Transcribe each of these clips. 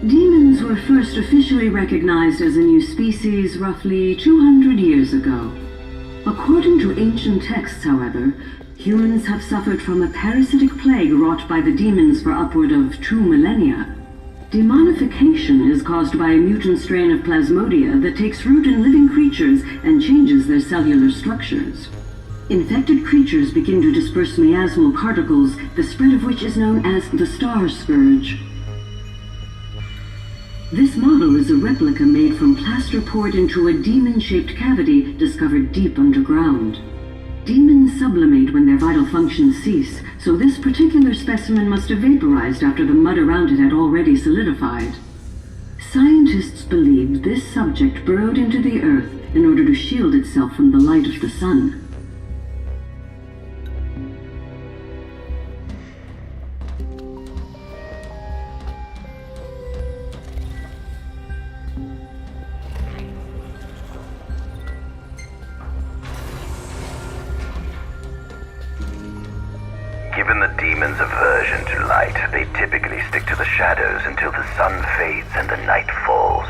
Demons were first officially recognized as a new species roughly 200 years ago. According to ancient texts, however, humans have suffered from a parasitic plague wrought by the demons for upward of 2 millennia. Demonification is caused by a mutant strain of plasmodia that takes root in living creatures and changes their cellular structures. Infected creatures begin to disperse miasmal particles, the spread of which is known as the Star Scourge. This model is a replica made from plaster poured into a demon-shaped cavity discovered deep underground. Demons sublimate when their vital functions cease, so this particular specimen must have vaporized after the mud around it had already solidified. Scientists believe this subject burrowed into the earth in order to shield itself from the light of the sun. Given the demon's aversion to light, they typically stick to the shadows until the sun fades and the night falls.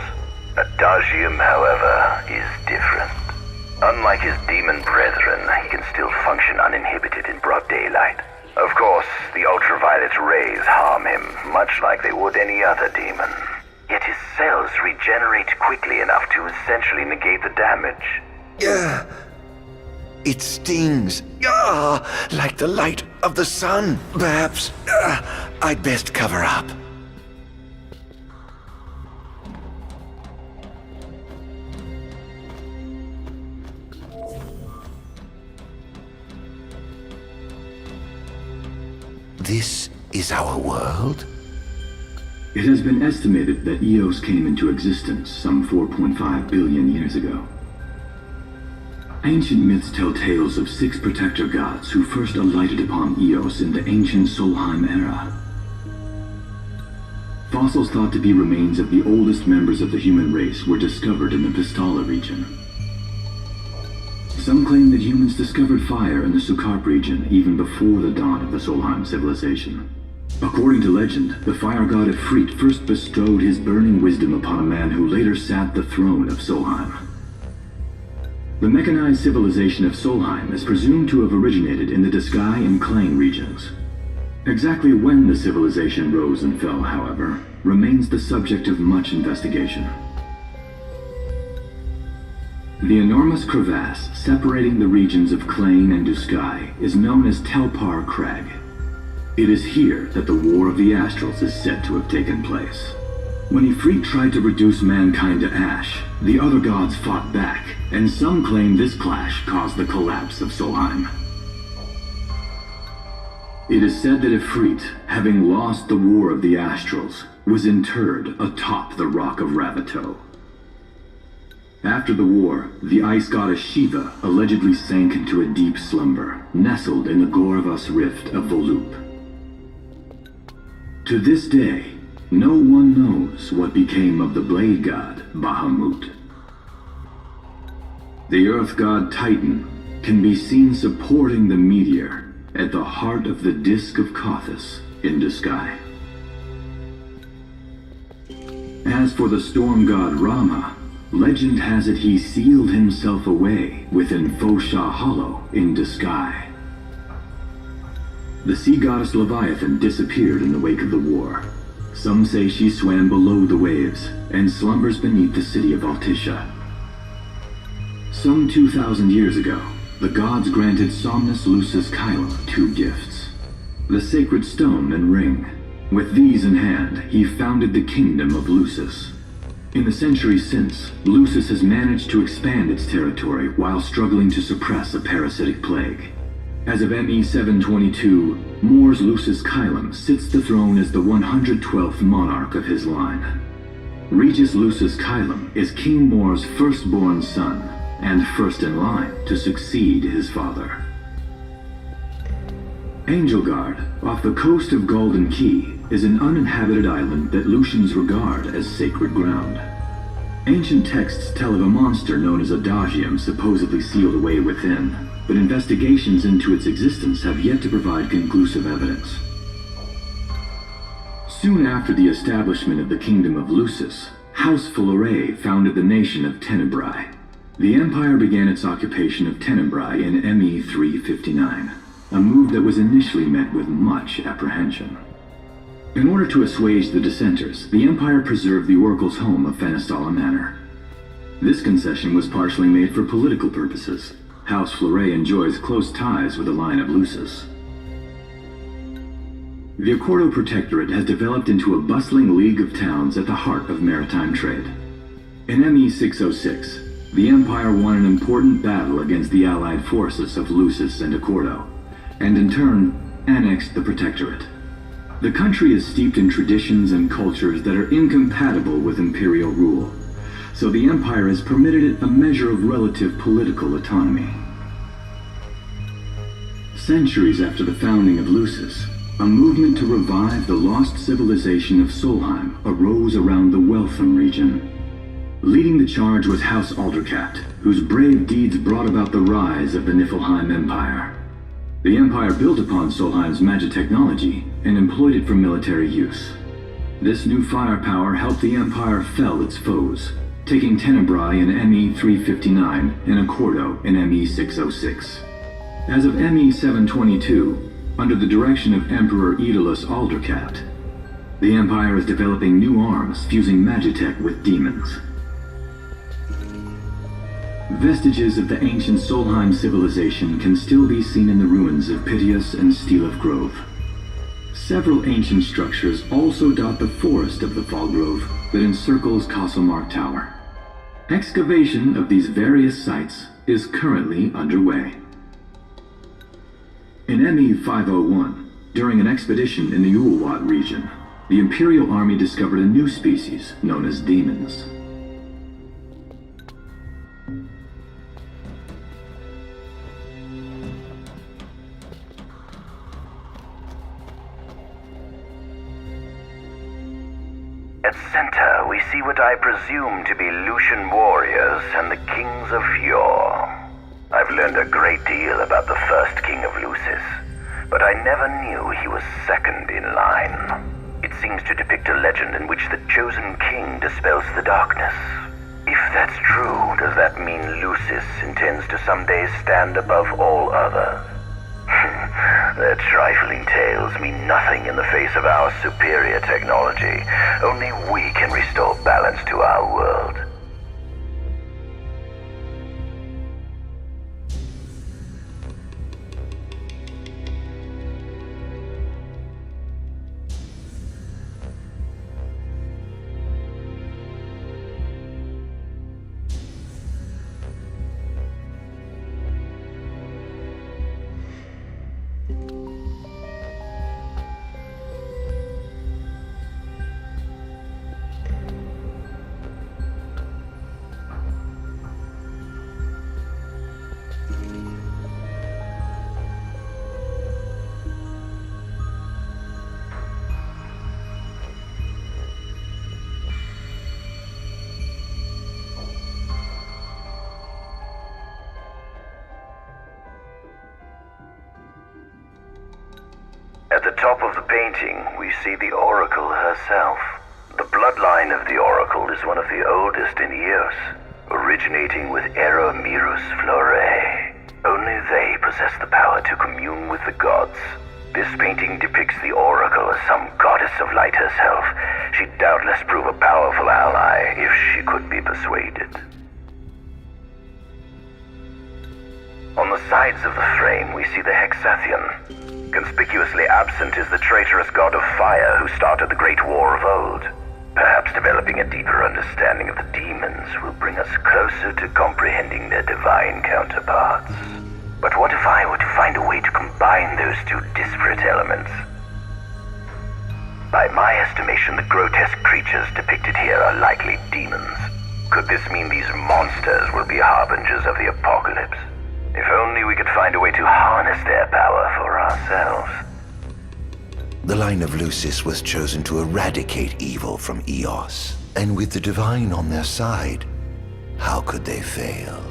Adagium, however, is different. Unlike his demon brethren, he can still function uninhibited in broad daylight. Of course, the ultraviolet rays harm him, much like they would any other demon. Yet his cells regenerate quickly enough to essentially negate the damage. It stings, like the light of the sun. Perhaps I'd best cover up. This is our world? It has been estimated that Eos came into existence some 4.5 billion years ago. Ancient myths tell tales of 6 protector gods who first alighted upon Eos in the ancient Solheim era. Fossils thought to be remains of the oldest members of the human race were discovered in the Vistala region. Some claim that humans discovered fire in the Sukarp region even before the dawn of the Solheim civilization. According to legend, the fire god Ifrit first bestowed his burning wisdom upon a man who later sat the throne of Solheim. The mechanized civilization of Solheim is presumed to have originated in the Diskai and Klang regions. Exactly when the civilization rose and fell, however, remains the subject of much investigation. The enormous crevasse separating the regions of Klang and Duskai is known as Telpar Crag. It is here that the War of the Astrals is said to have taken place. When Ifrit tried to reduce mankind to ash, the other gods fought back, and some claim this clash caused the collapse of Solheim. It is said that Ifrit, having lost the War of the Astrals, was interred atop the Rock of Ravito. After the war, the ice goddess Shiva allegedly sank into a deep slumber, nestled in the Goravas Rift of Volúp. To this day, no one knows what became of the blade god, Bahamut. The earth god Titan can be seen supporting the meteor at the heart of the disk of Kothis in Duskai. As for the storm god Rama, Legend has it he sealed himself away within Ffxv Hollow in Disguise. The sea goddess Leviathan disappeared in the wake of the war. Some say she swam below the waves and slumbers beneath the city of Altissia. Some 2,000 years ago, the gods granted Somnus Lucis Caelum 2 gifts: the sacred stone and ring. With these in hand, he founded the kingdom of Lucis. In the centuries since, Lucis has managed to expand its territory while struggling to suppress a parasitic plague. As of ME 722, Mor's Lucis Caelum sits the throne as the 112th monarch of his line. Regis Lucis Caelum is King Mor's firstborn son, and first in line to succeed his father. Angelgard, off the coast of Golden Key, is an uninhabited island that Lucians regard as sacred ground. Ancient texts tell of a monster known as Adagium supposedly sealed away within, but investigations into its existence have yet to provide conclusive evidence. Soon after the establishment of the Kingdom of Lucis, House Ffxv founded the nation of Tenebrae. The Empire began its occupation of Tenebrae in ME 359, a move that was initially met with much apprehension. In order to assuage the dissenters, the Empire preserved the Oracle's home of Fenestala Manor. This concession was partially made for political purposes. House Ffxv enjoys close ties with the line of Lucis. The Accordo Protectorate has developed into a bustling league of towns at the heart of maritime trade. In ME 606, the Empire won an important battle against the allied forces of Lucis and Accordo, and in turn, annexed the Protectorate. The country is steeped in traditions and cultures that are incompatible with imperial rule, so the Empire has permitted it a measure of relative political autonomy. Centuries after the founding of Lucis, a movement to revive the lost civilization of Solheim arose around the Weltham region. Leading the charge was House Aldercat, whose brave deeds brought about the rise of the Niflheim Empire. The Empire built upon Solheim's magic technology and employed it for military use. This new firepower helped the Empire fell its foes, taking Tenebrae in ME 359 and Accordo in ME 606. As of ME 722, under the direction of Emperor Aedalus Aldercat, the Empire is developing new arms fusing magitech with demons. Vestiges of the ancient Solheim civilization can still be seen in the ruins of Piteous and Steeleth Grove. Several ancient structures also dot the forest of the Fall Grove that encircles Castlemark Tower. Excavation of these various sites is currently underway. In ME 501, during an expedition in the Ulwat region, the Imperial Army discovered a new species known as demons. At center, we see what I presume to be Lucian warriors and the kings of yore. I've learned a great deal about the first king of Lucis, but I never knew he was second in line. It seems to depict a legend in which the chosen king dispels the darkness. If that's true, does that mean Lucis intends to someday stand above all others? Their trifling tales mean nothing in the face of our superior technology. Only we can restore balance to our world. At the top of the painting, we see the Oracle herself, The bloodline of the Oracle is one of the oldest in Eos, originating with Eromirus Flore. Only they possess the power to commune with the gods. This painting depicts the Oracle as some goddess of light herself. She'd doubtless prove a powerful ally if she could be persuaded. On the sides of the frame, we see the Hexathian. Conspicuously absent is the traitorous god of fire who started the Great War of old. Perhaps developing a deeper understanding of the demons will bring us closer to comprehending their divine counterparts. But what if I were to find a way to combine those two disparate elements? By my estimation, the grotesque creatures depicted here are likely demons. Could this mean these monsters will be harbingers of the apocalypse? If only we could find a way to harness their power for ourselves. The line of Lucis was chosen to eradicate evil from Eos. And with the divine on their side, how could they fail?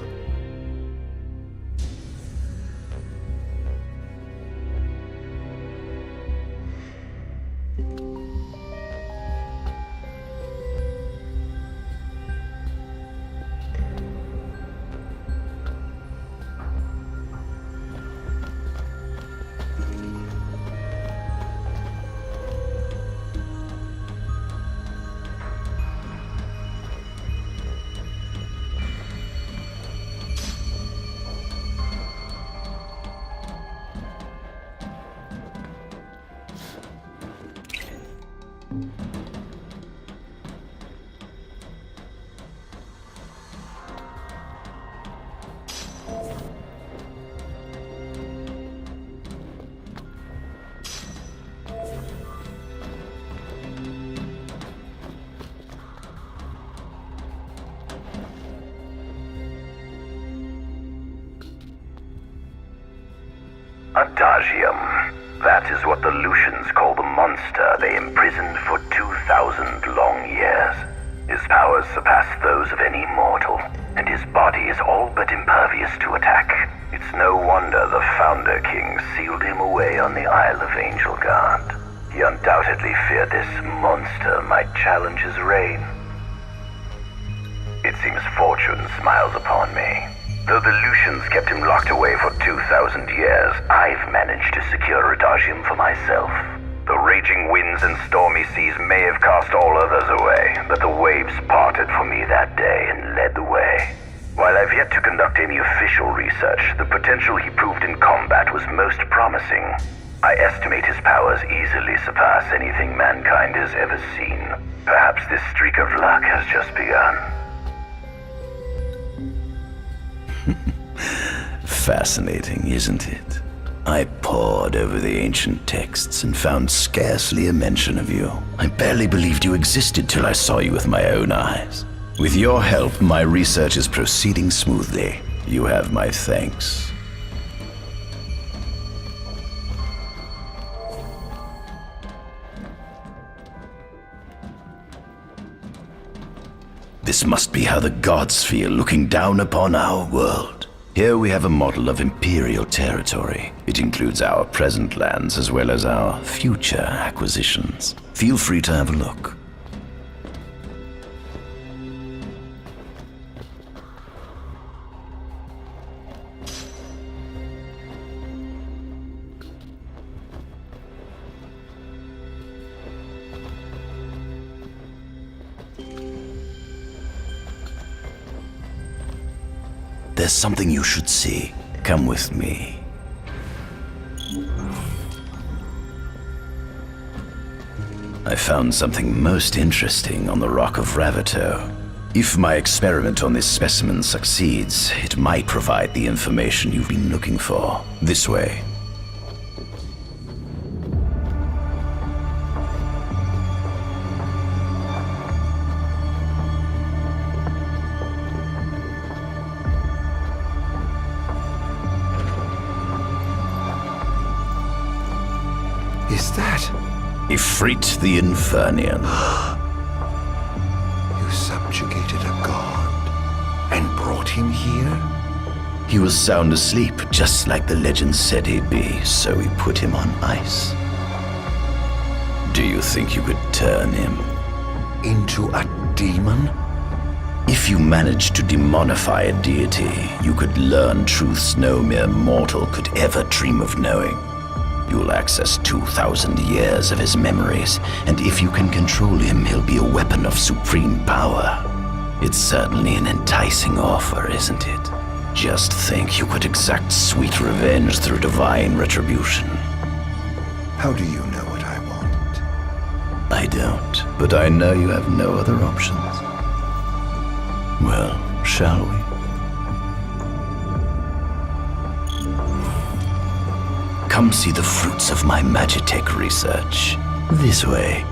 Adagium. That is what the Lucians call the monster they imprisoned for 2,000 long years. His powers surpass those of any mortal, and his body is all but impervious to attack. It's no wonder the Founder King sealed him away on the Isle of Angel Guard. He undoubtedly feared this monster might challenge his reign. It seems fortune smiles upon me. Though the Lucians kept him locked away for 2,000 years, I've managed to secure Adagium for myself. The raging winds and stormy seas may have cast all others away, but the waves parted for me that day and led the way. While I've yet to conduct any official research, the potential he proved in combat was most promising. I estimate his powers easily surpass anything mankind has ever seen. Perhaps this streak of luck has just begun. Fascinating, isn't it? I pored over the ancient texts and found scarcely a mention of you. I barely believed you existed till I saw you with my own eyes. With your help, my research is proceeding smoothly. You have my thanks. This must be how the gods feel looking down upon our world. Here we have a model of imperial territory. It includes our present lands as well as our future acquisitions. Feel free to have a look. There's something you should see. Come with me. I found something most interesting on the Rock of Ravito. If my experiment on this specimen succeeds, it might provide the information you've been looking for. This way. Is that? Ifrit the Infernian. You subjugated a god and brought him here? He was sound asleep, just like the legend said he'd be, so we put him on ice. Do you think you could turn him? into a demon? If you managed to demonify a deity, you could learn truths no mere mortal could ever dream of knowing. You'll access 2,000 years of his memories, and if you can control him, he'll be a weapon of supreme power. It's certainly an enticing offer, isn't it? Just think you could exact sweet revenge through divine retribution. How do you know what I want? I don't, but I know you have no other options. Well, shall we? Come see the fruits of my Magitech research. This way.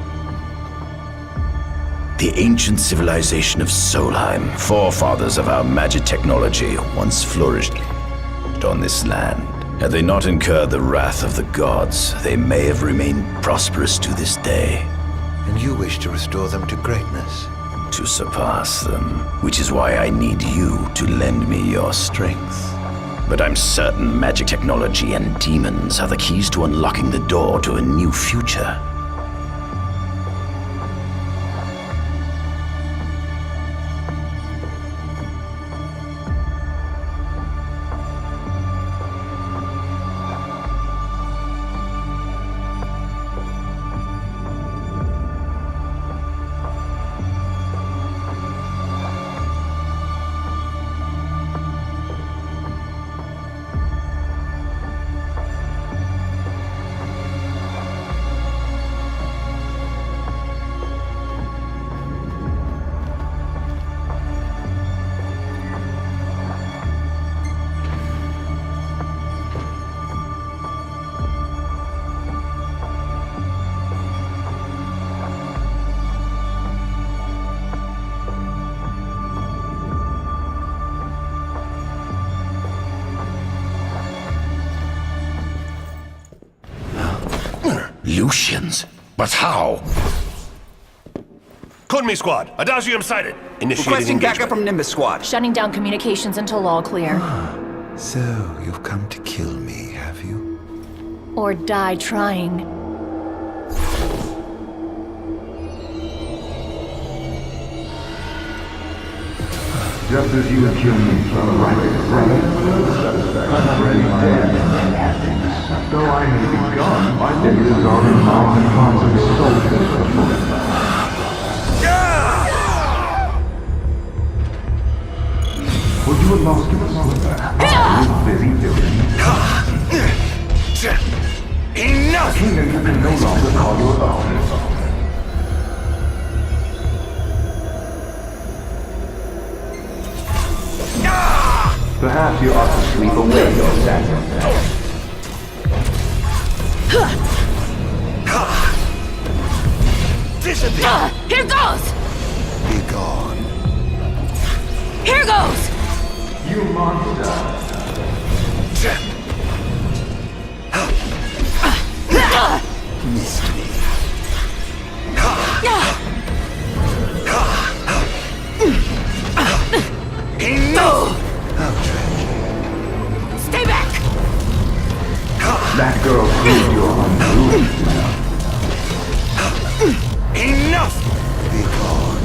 The ancient civilization of Solheim, forefathers of our magic technology, once flourished on this land. Had they not incurred the wrath of the gods, they may have remained prosperous to this day. And you wish to restore them to greatness? To surpass them, which is why I need you to lend me your strength. But I'm certain magic technology and demons are the keys to unlocking the door to a new future. Lucians? But how? Kunmi Squad, Adagium sighted. Initiating Requesting backup engagement. from Nimbus Squad. Shutting down communications until all clear. So, you've come to kill me, have you? Or die trying. Just as you accused me from writing, I'm ready dead. Though I may be gone, my niggas are in my constant soldiers. Would you have lost your mother? I was busy doing. Enough! Kingdom you can no longer call your own. Perhaps you ought to sleep away your sadness. Disappear! Here goes! Be gone. Here goes! You monster! Missed me. How tragic. Stay back! That girl proved your unruly. Enough! Be gone.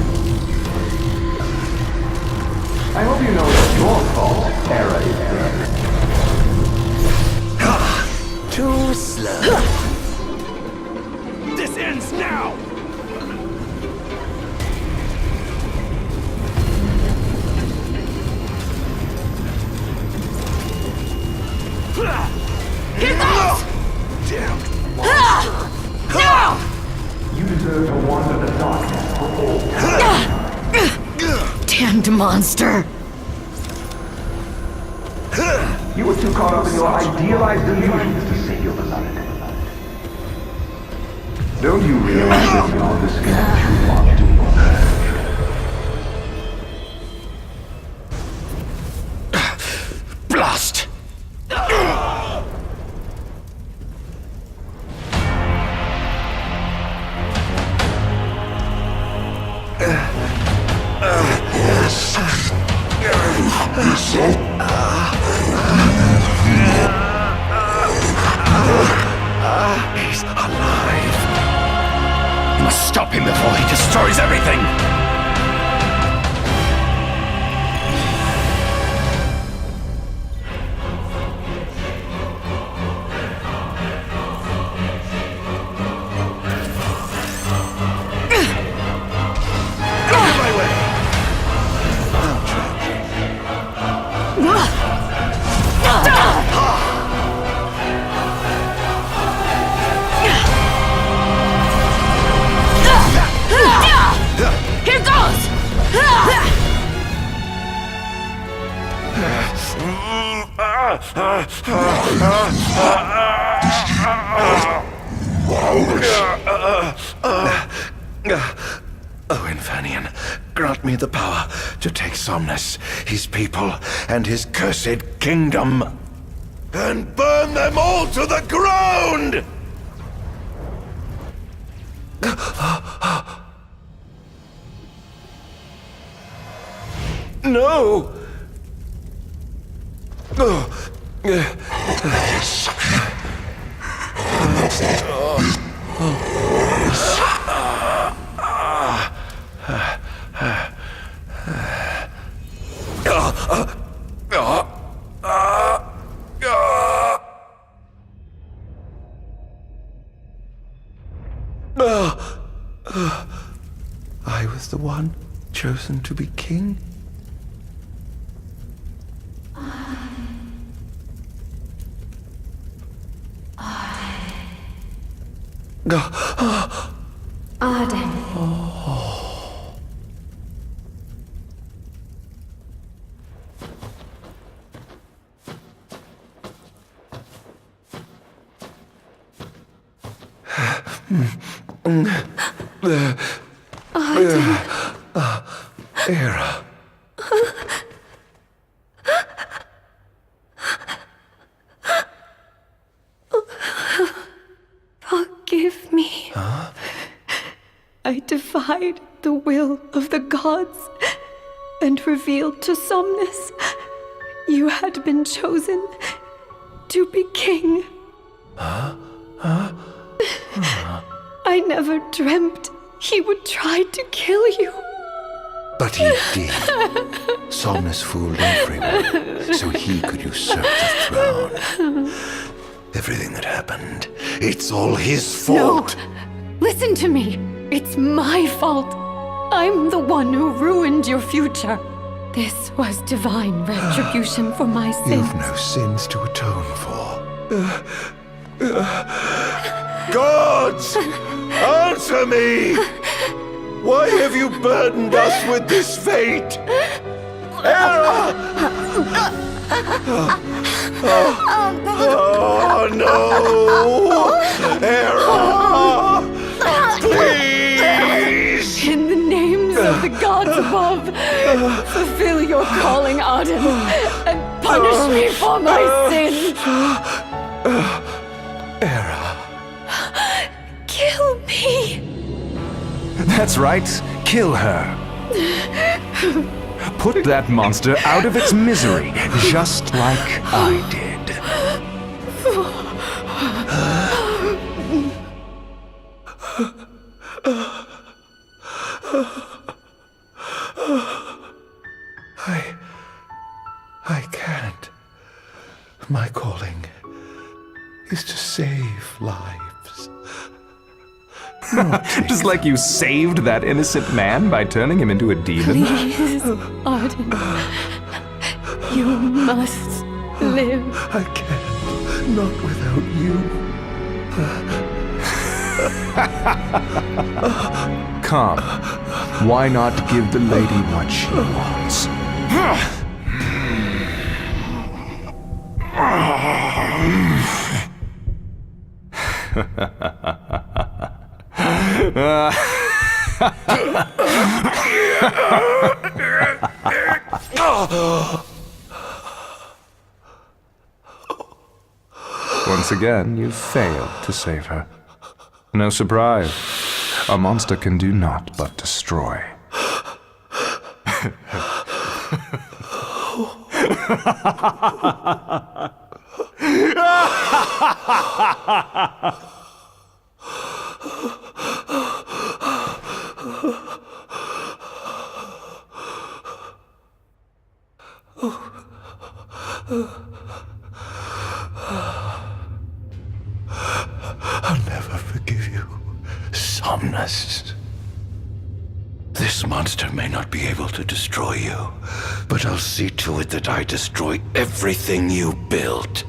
I hope you know it's your fault, Terra is dead. Too slow. This ends now! Here goes! Damn! No! You deserve to wander the darkness for all time. Damned monster! You were too caught up in your idealized illusions to save your beloved. Don't you realize that you're the skin of true want to be purged? Blast! He's alive. You must stop him before he destroys destroys everything! Here goes! Oh, Infanian, grant me the power to take Somnus, his people, and his cursed kingdom, and burn them all to the ground! No! I was the one chosen to be king? Ardyn. Era. Forgive me. I defied the will of the gods and revealed to Somnus you had been chosen to be king. I never dreamt he would try to kill you. But he did. Somnus fooled everyone, so he could usurp the throne. Everything that happened, it's all his fault. No! Listen to me. It's my fault. I'm the one who ruined your future. This was divine retribution for my sins. You've no sins to atone for. Gods! Answer me! Why have you burdened us with this fate? Era! Oh no! Era! Please! In the names of the gods above, fulfill your calling, Ardyn, and punish me for my sins. Era. Kill me. That's right. Kill her. Put that monster out of its misery, just like I did. I can't. My calling is to save lives. Just like you saved that innocent man by turning him into a demon. Please, Ardyn. You must live. I can't. Not without you. Come. Why not give the lady what she wants? Once again, you failed to save her. No surprise. A monster can do naught but destroy. I'll never forgive you, Somnus. This monster may not be able to destroy you, but I'll see to it that I destroy everything you built.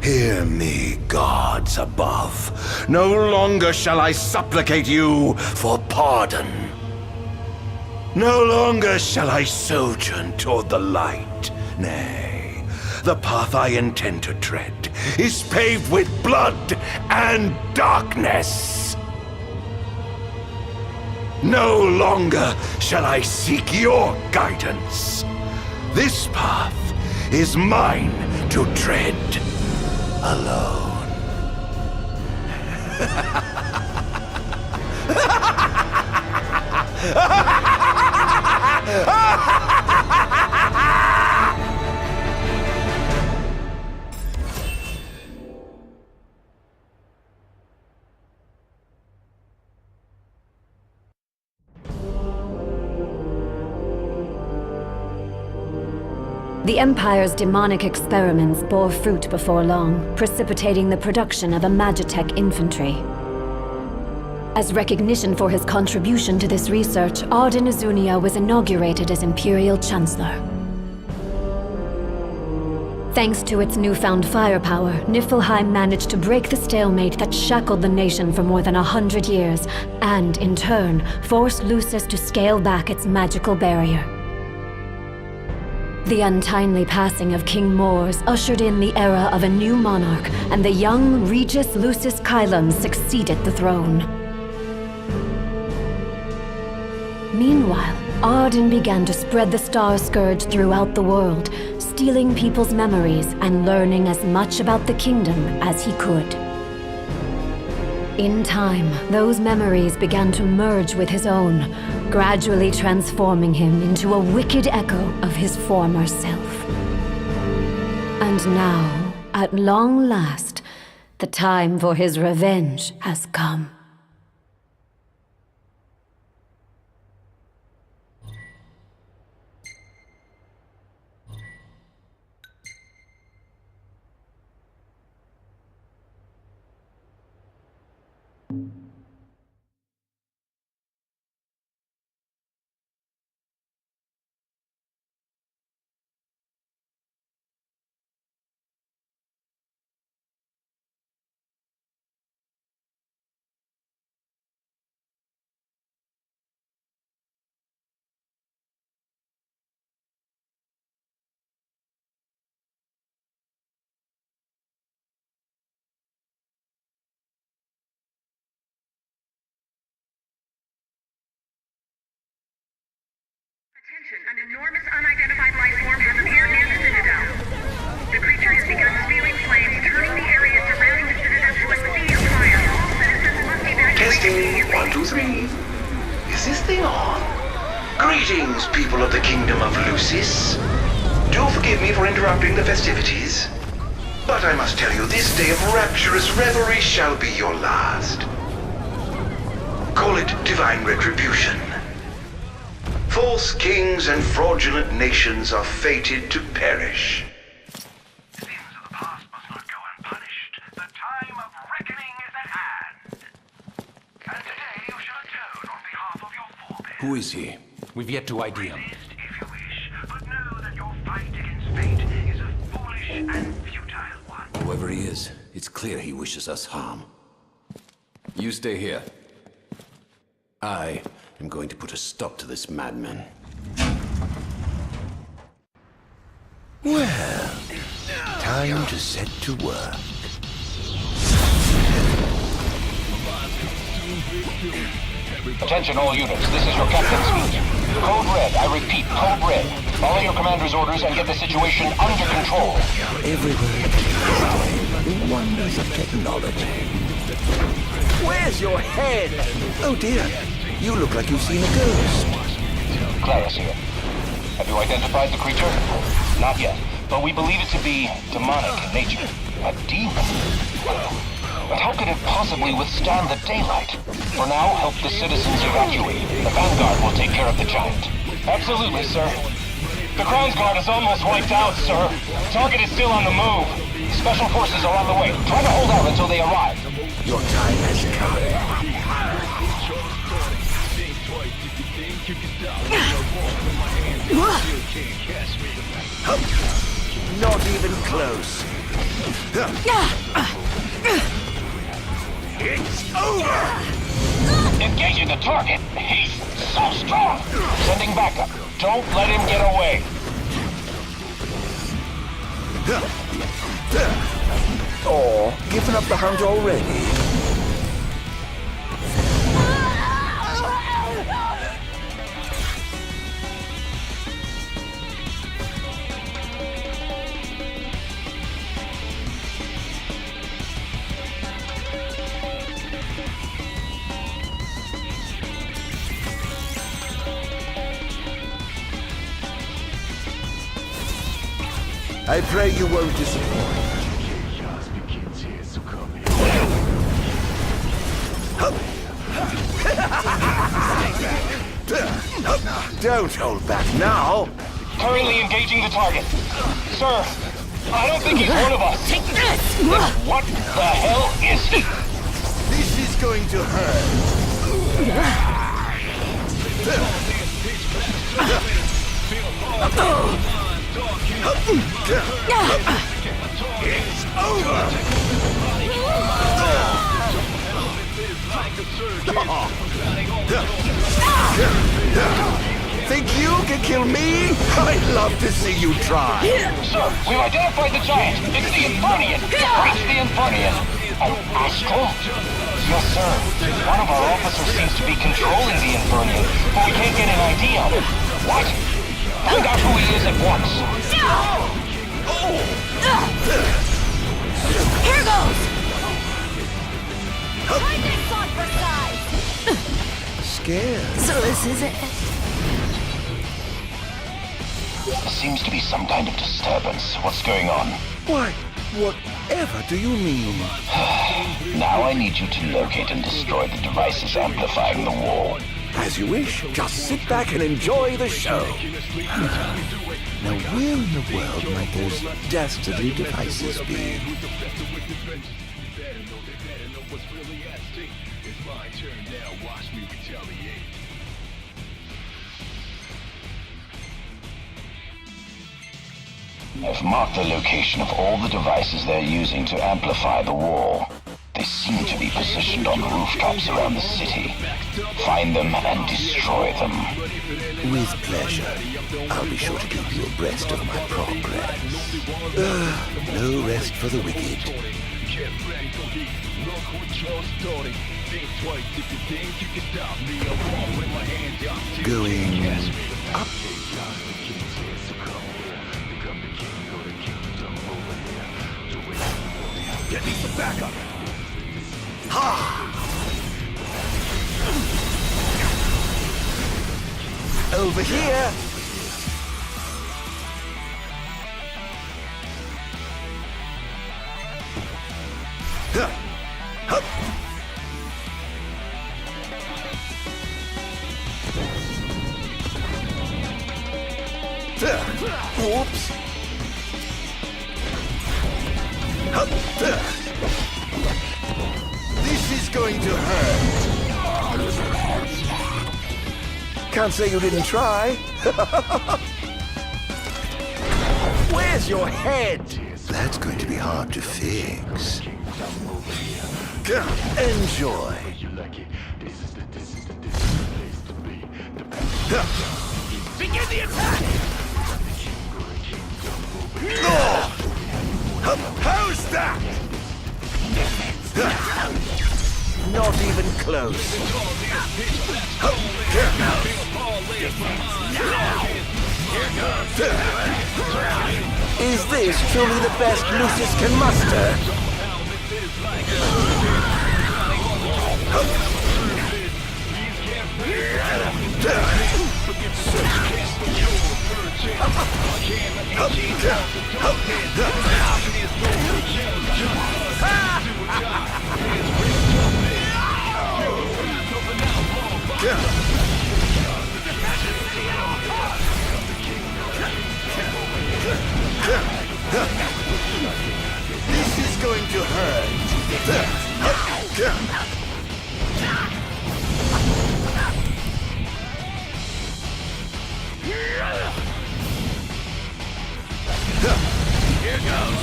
Hear me, gods above. No longer shall I supplicate you for pardon. No longer shall I sojourn toward the light. Nay, the path I intend to tread is paved with blood and darkness. No longer shall I seek your guidance. This path is mine to tread alone. The Empire's demonic experiments bore fruit before long, precipitating the production of a Magitech infantry. As recognition for his contribution to this research, Ardyn Azunia was inaugurated as Imperial Chancellor. Thanks to its newfound firepower, Niflheim managed to break the stalemate that shackled the nation for more than 100 years, and, in turn, forced Lucis to scale back its magical barrier. The untimely passing of King Mors ushered in the era of a new monarch, and the young Regis Lucis Kylum succeeded the throne. Meanwhile, Ardyn began to spread the Star Scourge throughout the world, stealing people's memories and learning as much about the kingdom as he could. In time, those memories began to merge with his own, gradually transforming him into a wicked echo of his former self. And now, at long last, the time for his revenge has come. Attention, an enormous unidentified life form has appeared near the Citadel. The creature has begun spewing flames, turning the area surrounding the Citadel to a sea of fire. All citizens must evacuate Testing, immediately. 1, 2, 3. Is this thing on? Greetings, people of the Kingdom of Lucis. Do forgive me for interrupting the festivities, but I must tell you, this day of rapturous revelry shall be your last. Call it divine retribution. False kings and fraudulent nations are fated to perish. Sins of the past must not go unpunished. The time of reckoning is at hand. And today you shall atone on behalf of your forebears. Who is he? We've yet to ID him. Resist if you wish, but know that your fight against fate is a foolish and futile one. Whoever he is, it's clear he wishes us harm. You stay here. I'm going to put a stop to this madman. Well, time to set to work. Attention all units, this is your captain's speech. Code Red, I repeat, Code Red. Follow your commander's orders and get the situation under control. Everywhere, the wonders of technology. Where's your head? Oh dear, you look like you've seen a ghost. Claris here. Have you identified the creature? Not yet, but we believe it to be demonic in nature. A demon? Well, but how could it possibly withstand the daylight? For now, help the citizens evacuate. The Vanguard will take care of the giant. Absolutely, sir. The Crown's Guard is almost wiped out, sir. Target is still on the move. Special forces are on the way. Try to hold out until they arrive. Your time has come. Not even close. It's over! Engaging the target. He's so strong. Sending backup. Don't let him get away. Oh, giving up the hunt already? I pray you won't disappoint. Don't hold back now. Currently engaging the target. Sir, I don't think he's one of us. Take this! Then what the hell is he? This is going to hurt. It's over! Think you can kill me? I'd love to see you try. Sir, we've identified the giant. It's the Infernian. Breach the Infernian. An Astral? Yes, sir. One of our officers seems to be controlling the Infernian, but we can't get an ID on him. What? Find out who he is at once. Here goes! Scared. So this is it. There seems to be some kind of disturbance. What's going on? Why, whatever do you mean? Now I need you to locate and destroy the devices amplifying the wall. As you wish, just sit back and enjoy the show. Now where in the world might those dastardly devices be? I've marked the location of all the devices they're using to amplify the wall. They seem to be positioned on rooftops around the city. Find them and destroy them. With pleasure. I'll be sure to keep you abreast of my progress. No rest for the wicked. Going up. Get me some backup. Ha! Over here. Whoops. This is going to hurt. Can't say you didn't try. Where's your head? That's going to be hard to fix. Enjoy. Begin the attack! How's that? Not even close. Is this truly the best Lucius can muster? This is going to hurt. Here goes.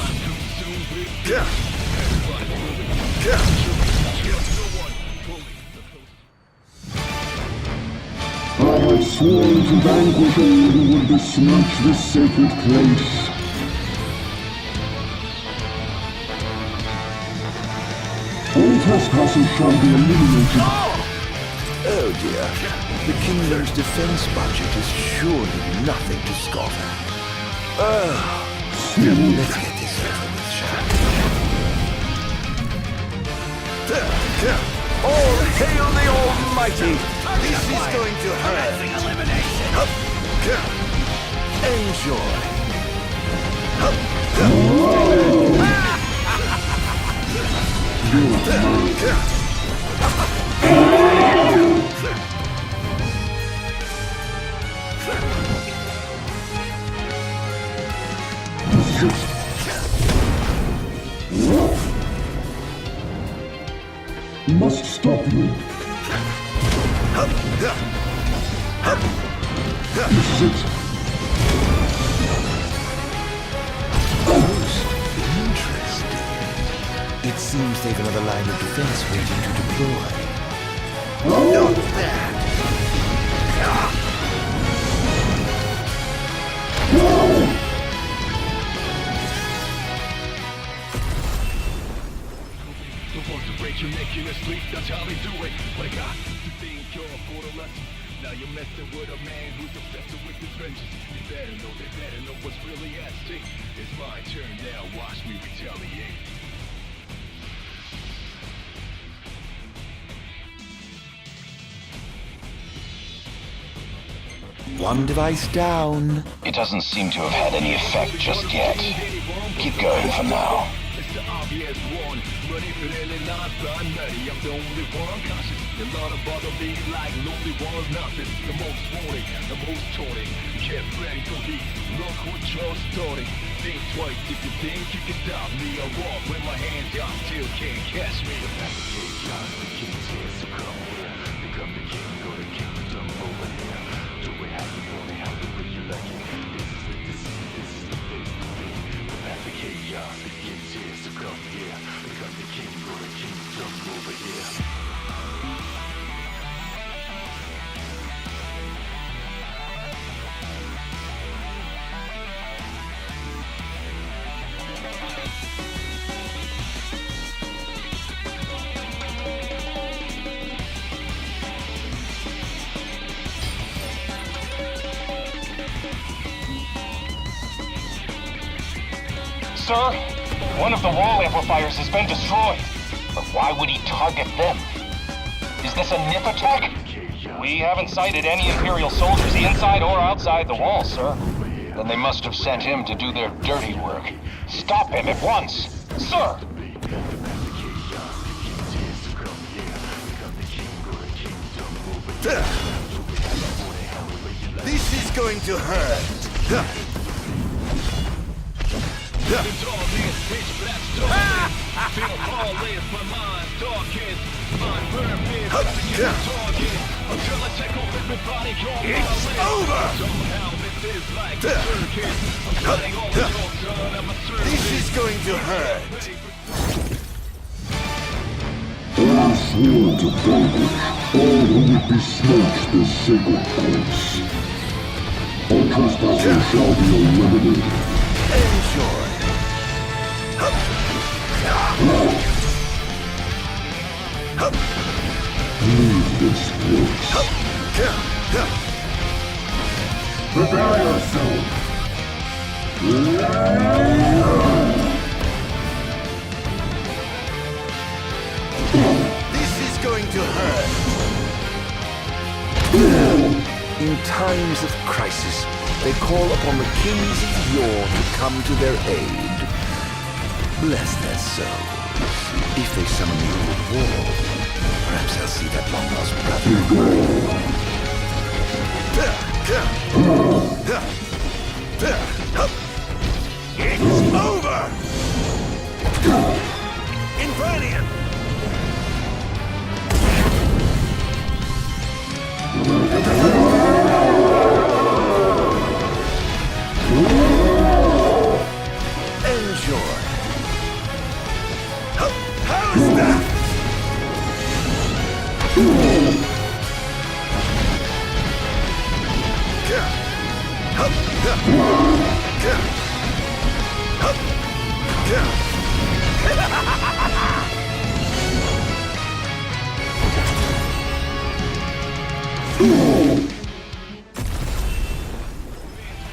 I have sworn to vanquish all who would besmirch this sacred place. All trespassers shall be eliminated. Oh dear. The kingdom's defense budget is surely nothing to scoff at. Let's get this over with, shall we? All hail the Almighty! This is going to hurt. Enjoy. Must stop you. This is it. Interesting. It seems they've another line of defense waiting to deploy. Not bad. You're making us sleep, that's how they do it. Wake up, you think you're a borderless. Now you're messing with a man who's obsessed with his vengeance. You better know what's really at stake. It's my turn now, watch me retaliate. One device down. It doesn't seem to have had any effect just yet. Keep going for now. It's the obvious one, but if it really not by me, I'm the only one conscious. A lot of bother me like nobody was nothing. The most wanted, the most taunting. Get ready for heat, look what you're starting. Think twice if you think you can stop me. I walk with my hands out, still can't catch me. The king's here, so come here. Become the king, go to kingdom over here. Do it how you want it, how the way you like it. This is the place to be. Prepare for chaos, the king's here, so come here. Become the king, go to kingdom over here. Sir, one of the wall amplifiers has been destroyed. But why would he target them? Is this a NIF attack? We haven't sighted any Imperial soldiers inside or outside the wall, sir. Then they must have sent him to do their dirty work. Stop him at once, sir! This is going to hurt. It's over! This is going to hurt. I sworn to vanquish all who would besmirch this sacred place. All trespassers shall be eliminated. Enjoy. Leave this place. Prepare yourself. This is going to hurt. In times of crisis, they call upon the kings of yore to come to their aid. Bless their souls. If they summon you to war, Perhaps I'll see that long-lost brother. It's over! Invernian! Enjoy. How's that?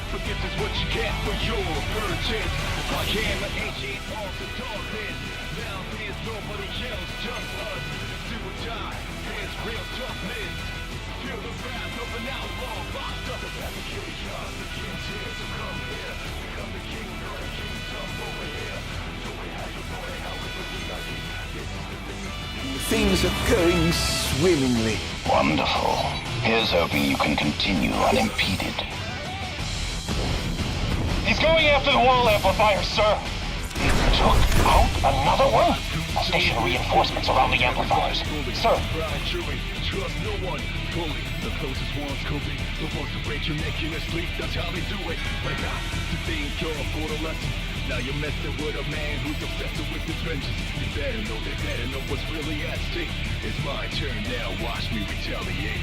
Forgiveness what you get for your purchase. I came an ancient off the darkness. Now there's nobody else, just us. Do or die, there's real toughness. Feel the wrath of an outlaw, locked up. Have to kill yours, the king's here, so come here. Become the king of the kingdom over here. So we have your boy, how we believe like it. Things are going swimmingly. Wonderful. Here's hoping you can continue unimpeded. He's going after the wall amplifier, sir. He took out another one? I'll station reinforcements around the amplifiers. Sir. Trust no one fully. The closest ones could be the ones to break your neck in your sleep. That's how they do it. Wake up to think you're for the lesson. Now you're messing with a man who's obsessed with his vengeance. You better know what's really at stake. It's my turn now. Watch me retaliate.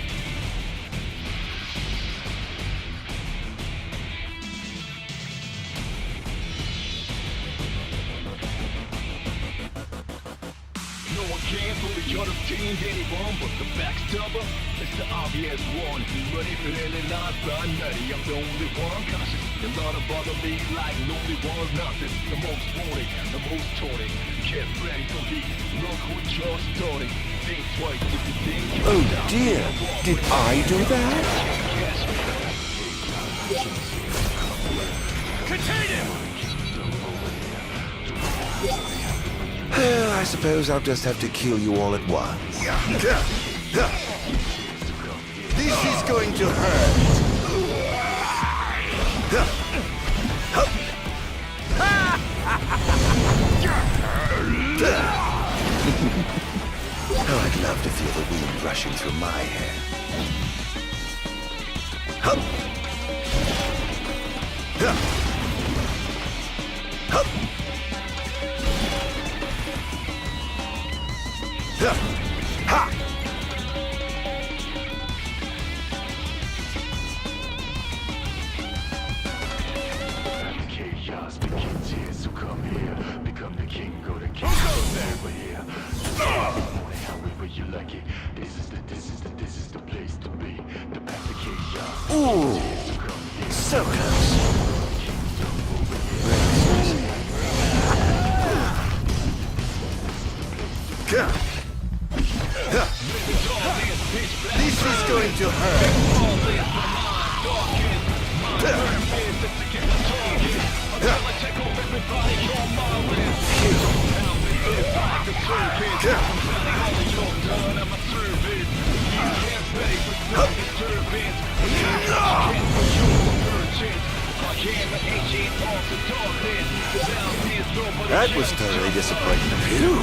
No one can fully understand anyone but the backstabber. It's the obvious one. But if it ain't not by nutty, I'm the only one conscious. A lot of bother me like nobody was nothing. The most wanted, the most taunted. Get ready for heat. Look what you're starting. Think twice if you think you're Oh dear, did I do that? Contain him! Well, I suppose I'll just have to kill you all at once. This is going to hurt. Oh, I'd love to feel the wind rushing through my hair. Ha! Chaos begins here, so come here. Become the king, go to king. Over here. However you like it. This is the place to be. The path to chaos. Ooh, so close. This is going to hurt. That was thoroughly disappointing. Phew,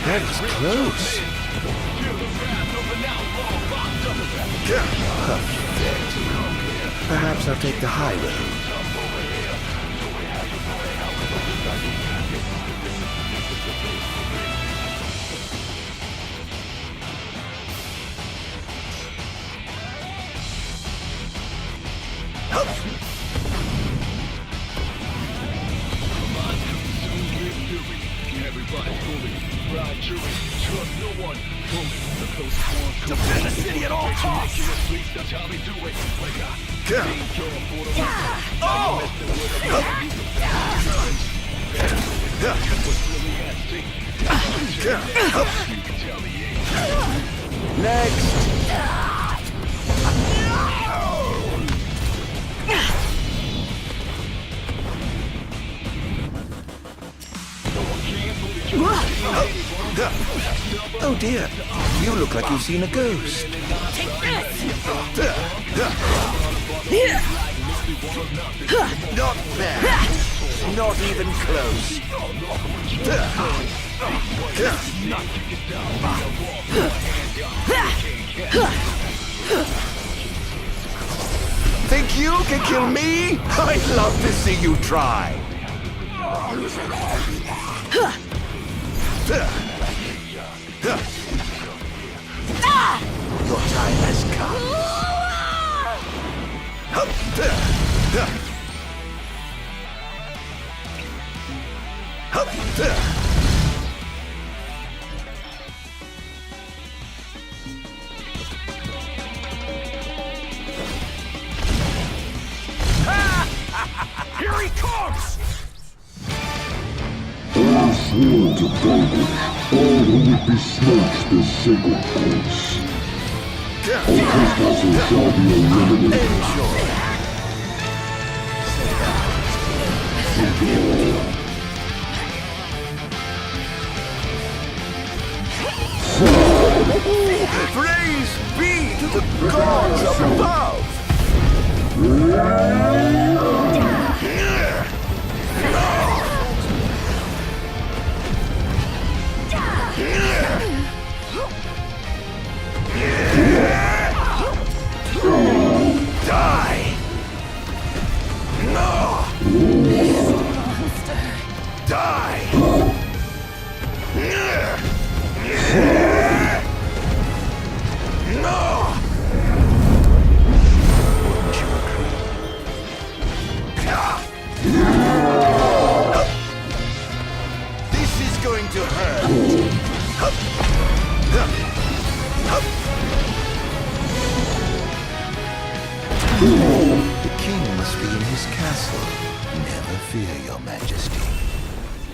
that was close. Perhaps I'll take the high road. Defend the city at all costs! That's how they do it. Next! Oh dear. You look like you've seen a ghost. Not bad. Not even close. Think you can kill me? I'd love to see you try. Your time has come. Here he comes! I swore to vanquish all who would besmirch this sacred place. All trespassers shall be eliminated. Praise be to the gods above! Die! No! Die! No! This is going to hurt. The king must be in his castle. Never fear, your majesty.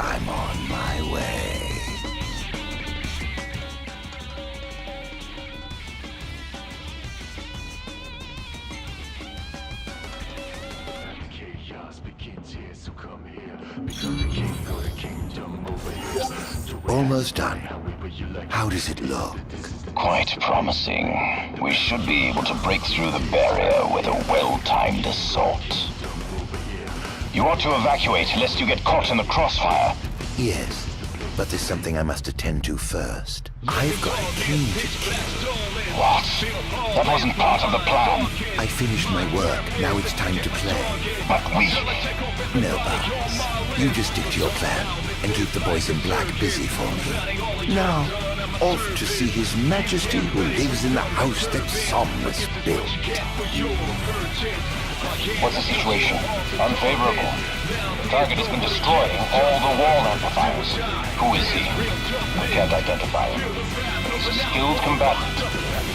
I'm on my way. Chaos begins here, so come here. Become the king of the kingdom over here. Almost done. How does it look? Quite promising. We should be able to break through the barrier with a well-timed assault. You ought to evacuate lest you get caught in the crossfire. Yes, but there's something I must attend to first. I've got a king to kill. What? That wasn't part of the plan. I finished my work. Now it's time to play. But we... No, Barnes. You just stick to your plan and keep the boys in black busy for me. Now, off to see His Majesty who lives in the house that Somnus built. What's the situation? Unfavorable. The target has been destroying all the wall amplifiers. Who is he? I can't identify him. But he's a skilled combatant,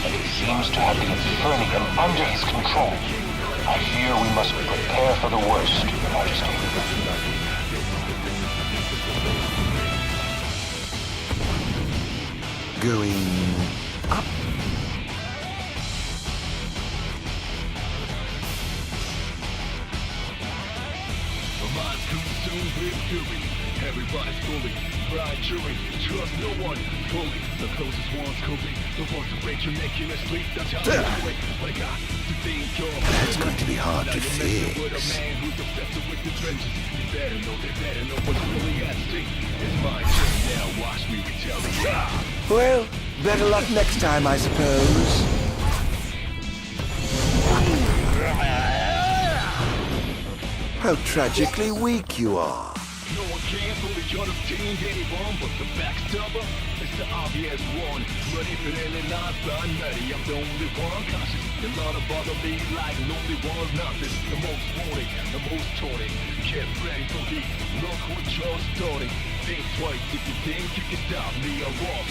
and he seems to have the Infernium under his control. I fear we must prepare for the worst, Your Majesty. Going up. Everybody's fully fried chewing. Trust no one fully. The closest ones could be the ones who break your neck in your sleep. That's how I do it. What I got to think of. That's going to be hard to fix. With a man who's obsessed with the trenches. You better know what's really at stake. It's my turn now. Watch me retaliate. Well, better luck next time, I suppose. How tragically weak you are. No one can fully understand anyone but the backstabber. It's the obvious one. Ready for any not by nutty. I'm the only one conscious. A lot of bother me like lonely one nothing. The most wanting, the most taunting. Get ready for heat. Look what you're starting. Think twice if you think you can stop me. I'm off.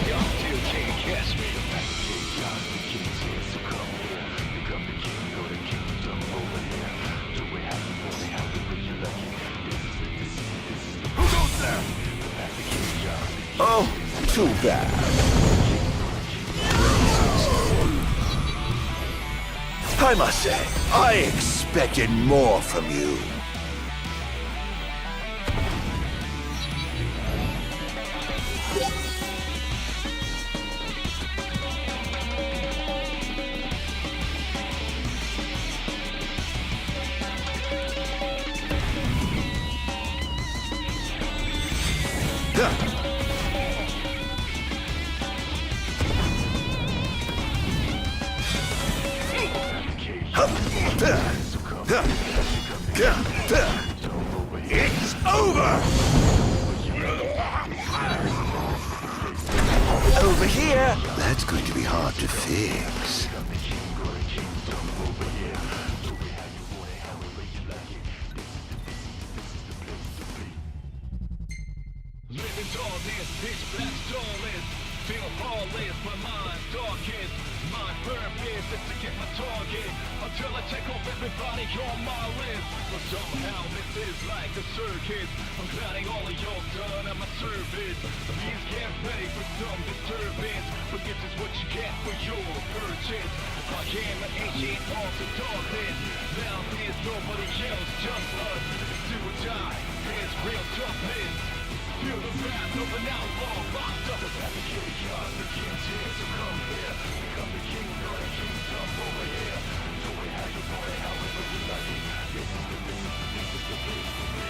Y'all still can't catch me. Chaos begins here, so come here. Become the king of the kingdom over here. Do we have to fully have the way you like it? Who goes there? Oh, too bad. I must say, I expected more from you. It's over! Over here! That's going to be hard to fix. Living darkness, pitch black starless. Feel heartless, my mind darkest. My purpose is to get my target until I check off everybody on my list. But somehow this is like a circus. I'm gliding all of y'all done at my service. Please get ready for some disturbance, but this is what you get for your purchase. I am an ancient of the darkness. Now there's nobody else, just us. Do or die, there's real toughness. Feel the wrath of an outlaw locked up. It's at the chaos, the king's here, so come here. Become the king, or the kingdom over here. Do it how you want it, however you like it. This is the place to be.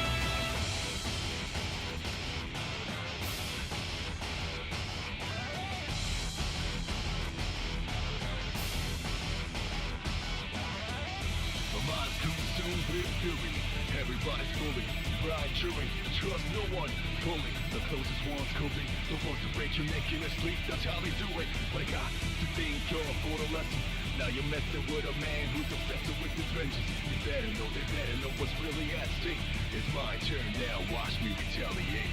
My mind's consumed with fury. Everybody's fully blind chewing. Trust no one fully. The closest ones could be the ones to break your neck in your sleep. That's how they do it. But I got to think you're for the lesson. Now you're messing with a man who's obsessed with his vengeance. You better know what's really at stake. It's my turn now. Watch me retaliate.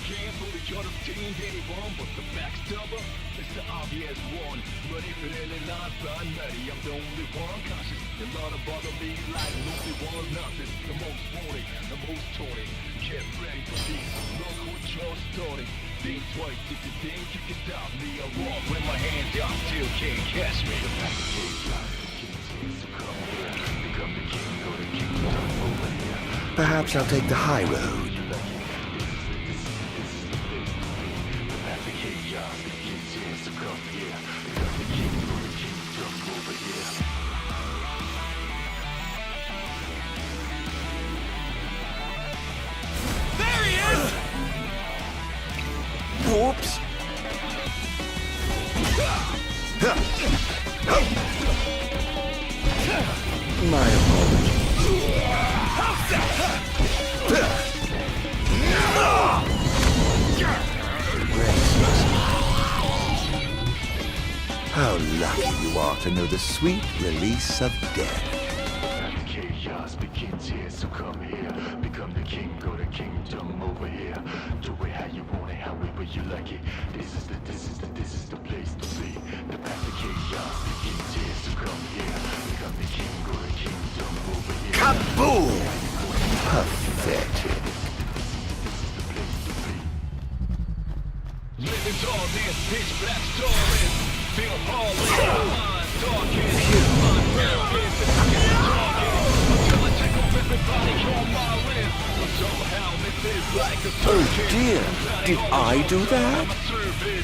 Can't fully understand anyone but the backstabber. It's the obvious one, but if it ain't not by me, I'm the only one cautious. You're not to bother me like nobody was nothing. The most wanted, the most taunted. Get ready for this, look what you're starting. Think twice if you think you can stop me. I walk with my hands out, still can't catch me. The back of the king to come here. Become the king or the kingdom over here. Perhaps I'll take the high road. Whoops! My apologies. How lucky you are to know the sweet release of death. Chaos begins here, so come here. Become the king or the kingdom over here. Do it how you want it, however you like it. This is the place to be. The path of chaos begins here, so come here. Become the king or the kingdom over here. Kaboom! Pathetic. Living darkness, pitch black starless. Feel heartless, my mind darkest. My purpose is to get target until I check off everybody on my list. But somehow this is like a circus. Oh dear, did I do that? Please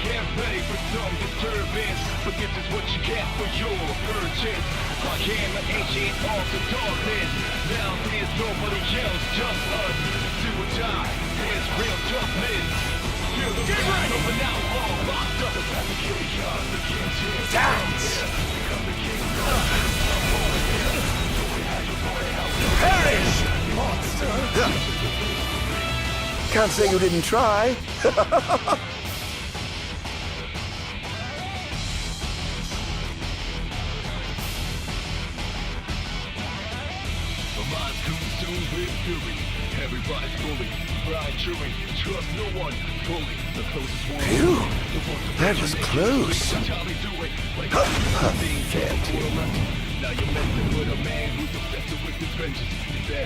get ready for some disturbance, but this is what you get for your purchase. I am an ancient of the darkness. Now there's nobody else, just us. Do or die, there's real toughness. Feel the wrath of an outlaw locked up. Dance! Perish, monster! Can't say you didn't try. My mind's consumed with fury. Everybody's fully blind chewing. Trust no one fully. The closest one. Phew, that was close. That's how they do it. Like Pathetic. now you're messing with a man who's obsessed with his vengeance. They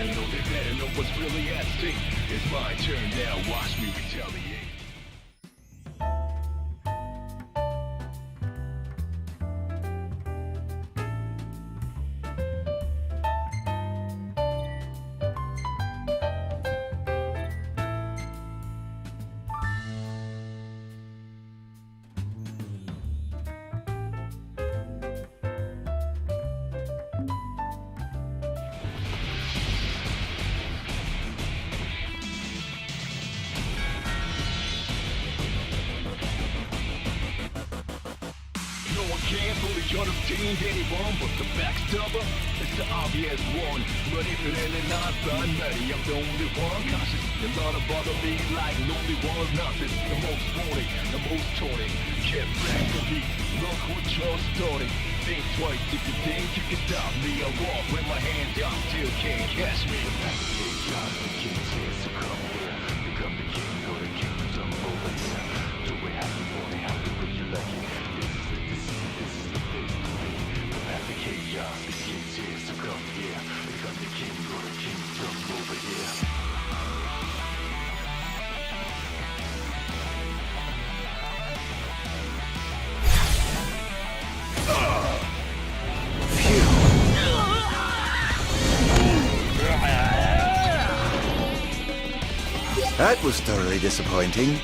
better know what's really at stake. It's my turn now. Watch me retaliate. could have seen anyone but the backstabber. It's the obvious one, but if it ain't not by me, I'm the only one cautious. A lot of bother me like nobody was nothing. The most wanted, the most taunted. Get back to me, look what you're starting. Think twice if you think you can stop me. I walk with my hands up, still can't catch me. Become the king or the kingdom over here. Do we have the money? How do you like it? This is the place to be. The path of chaos begins here, so come here. Become the king or the kingdom over here. That was thoroughly disappointing.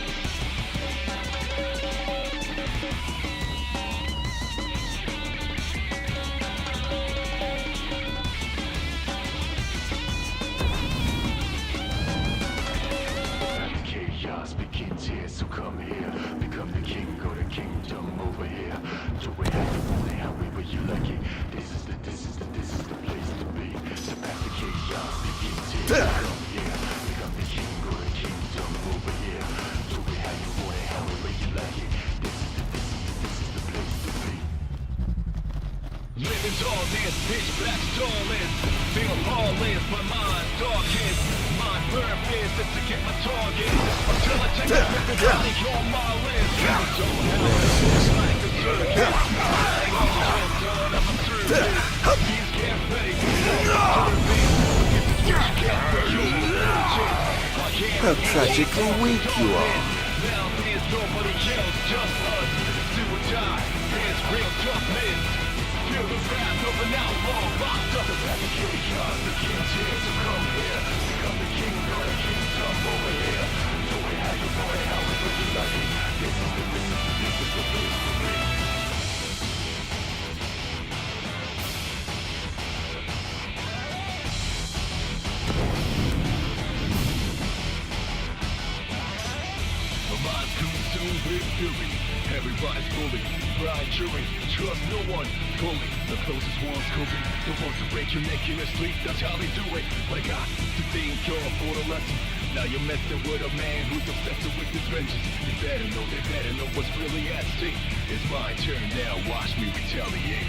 Chaos begins here, so come here. Become the king or the kingdom over here. So we have the money, however you like it. This is the place to be. The path of chaos begins here, so come here. Become the king or the kingdom over here. So we have the money, however you like it. This is the place to be. Living tall this, pitch black starless. Feel lawless, my mind's darkest. Mind purpose is to get my target. Until I take a look at on my list. So hell, it's like a circus. Hang on, done, I'm a service. These can't fake. How tragically weak you are. Now there's nobody else, just us. Do or die, there's real toughness. Feel the wrath of an outlaw locked up. The chaos, the king's here, so come here. Become the king or the kingdom over here. So we have your boy, however you like it. This is the place to be. My mind's consumed with fury. Everybody's bullied, blind jury. Trust no one fully. The closest ones could be the ones to break your neck in your sleep. That's how they do it. But I got to think you're for the lesson. Now you're messing with a man who's obsessed with his vengeance. They better know what's really at stake. It's my turn now, watch me retaliate.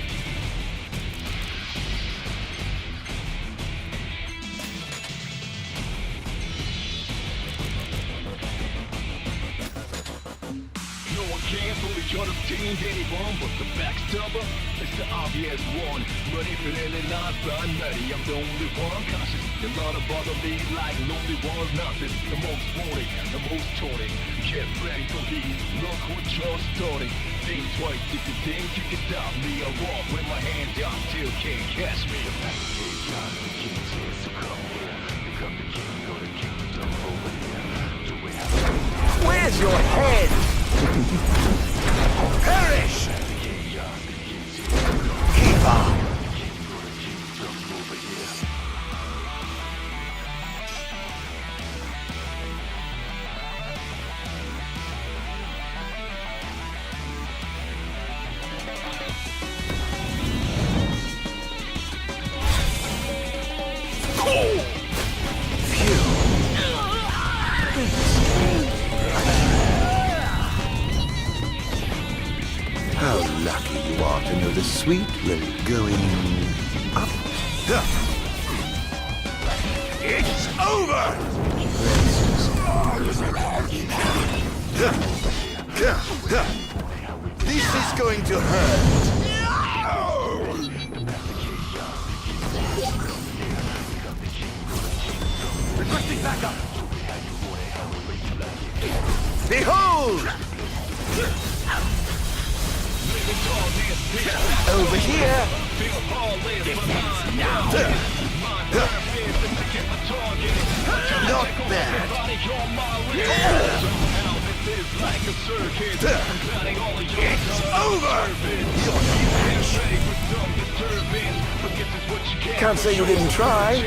Can't fully understand anyone but the backstabber. It's the obvious one, but if it ain't not by me, I'm the only one cautious. A lot of bother me like nobody was nothing. The most wanted, the most taunted. Get ready for these, look what you're starting. Think twice if you think you can stop me. I walk with my hands up, still can't catch me. The path of chaos begins here, so come here. Become the king or the kingdom over here. Do we have Where's your head? Perish! Keep on! How lucky you are to know the sweet little going up. It's over! This is going to hurt. Requesting backup. Behold! Over here! Not bad. It's over! Can't say you didn't try.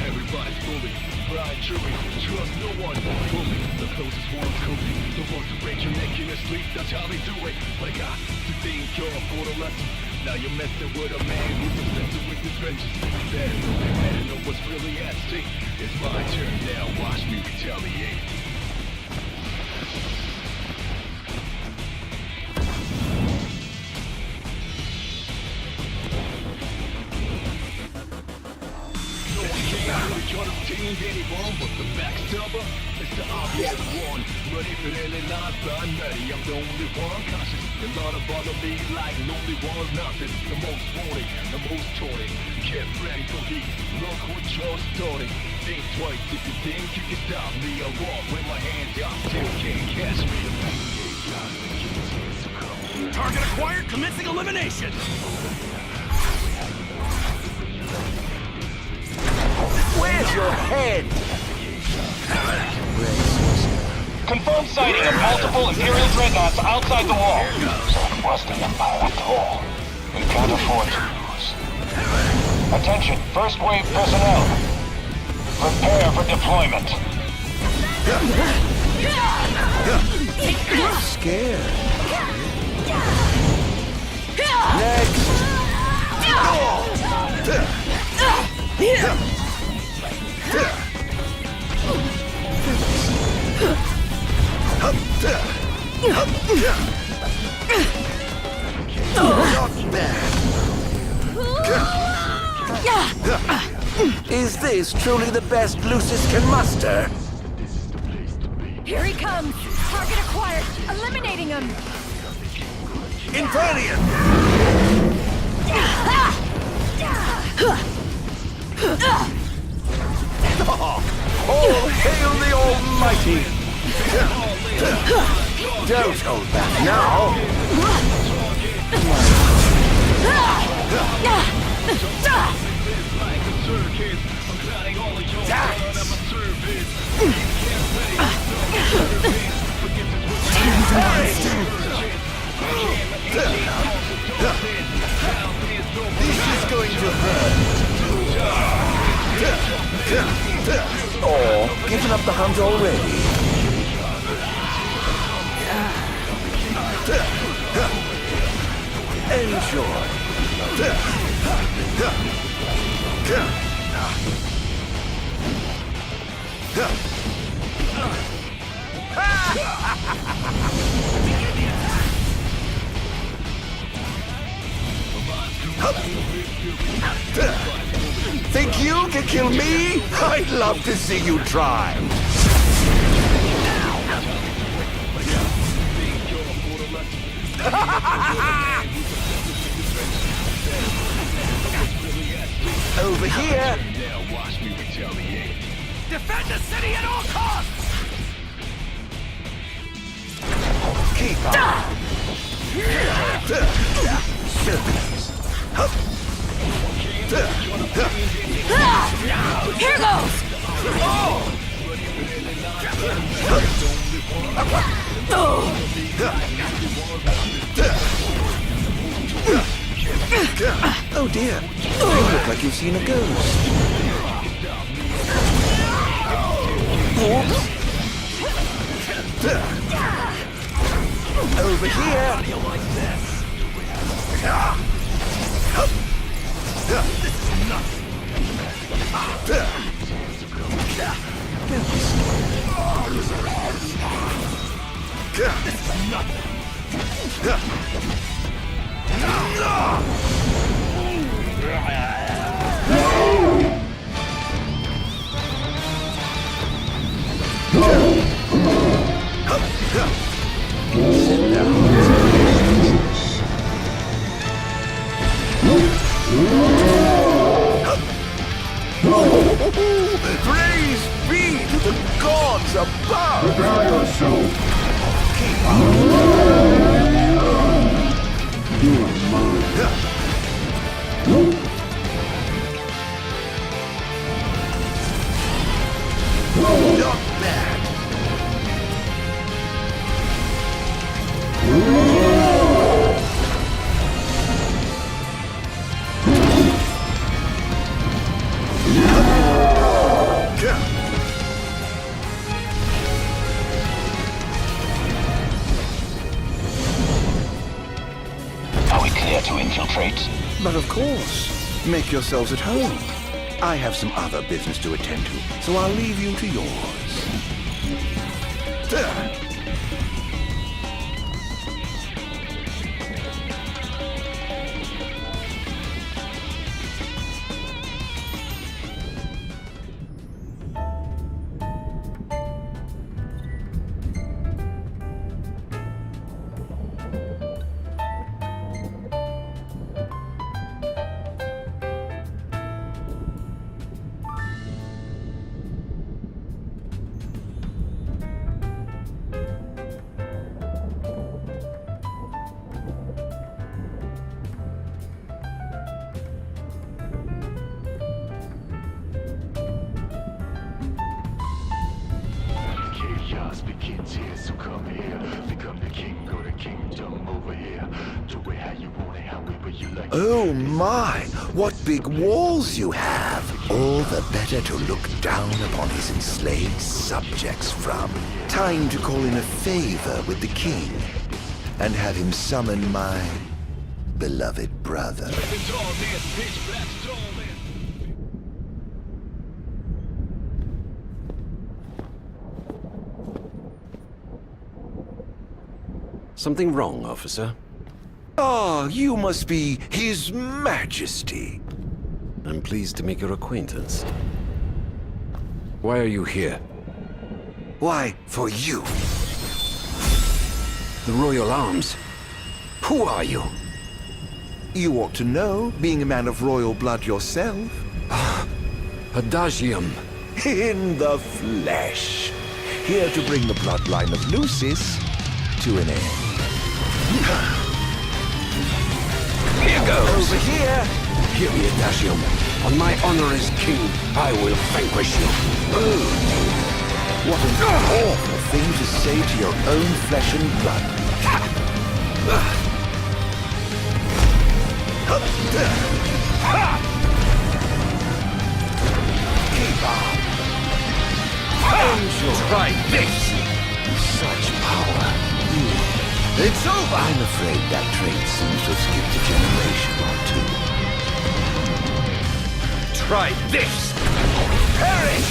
Everybody's bully, blind jury, trust no one. Bully, the closest one's cozy. The ones who break your neck in your sleep, that's how they do it. But I got to think you're for the lesson. Now you're messing with a man who's obsessed with his vengeance. There's no man know what's really at stake. It's my turn now, watch me retaliate. Anyone but the backstabber, it's the obvious one. But if it really not by nutty, I'm the only one cautious. A lot of bother me like lonely one's nothing. The most wanted, the most taunted. Get ready for heat, look what you're starting. Think twice if you think you can stop me. I walk with my hands up, still can't catch me. Target acquired, commencing elimination! Where's your head? Confirmed sighting of multiple Imperial dreadnoughts outside the wall. So it was the Empire after all. We can't afford to lose. Attention, first wave personnel. Prepare for deployment. I'm scared. Next! Not bad. Is this truly the best Lucis can muster? Here he comes! Target acquired! Eliminating him! Infernian! All hail the Almighty! Don't hold back now! This is going to hurt. Or given up the hunt already. Enjoy. Think you can kill me? I'd love to see you try. Over here. Defend the city at all costs! Keep up. Here goes! Oh dear, you look like you've seen a ghost. Oops. Over here. Praise be to the gods above! Prepare yourself! You are mine. Not bad. Are we clear to infiltrate? But of course. Make yourselves at home. I have some other business to attend to, so I'll leave you to yours. There. Chaos begins here, so come here. Become the king or the kingdom over here. Do it how you want it, however you like. Oh my, what big walls you have! All the better to look down upon his enslaved subjects from. Time to call in a favor with the king, and have him summon my beloved brother. Something wrong, officer? Ah, you must be His Majesty. I'm pleased to make your acquaintance. Why are you here? Why, for you. The Royal Arms. Who are you? You ought to know, being a man of royal blood yourself. Adagium. In the flesh. Here to bring the bloodline of Lucis to an end. Here goes! Over here! Hear me, Adagium. On my honor as king, I will vanquish you. What an awful thing to say to your own flesh and blood. Keep on. Angel! Try this! Such power. It's over! I'm afraid that trait seems to have skipped a generation or two. Try this! Perish!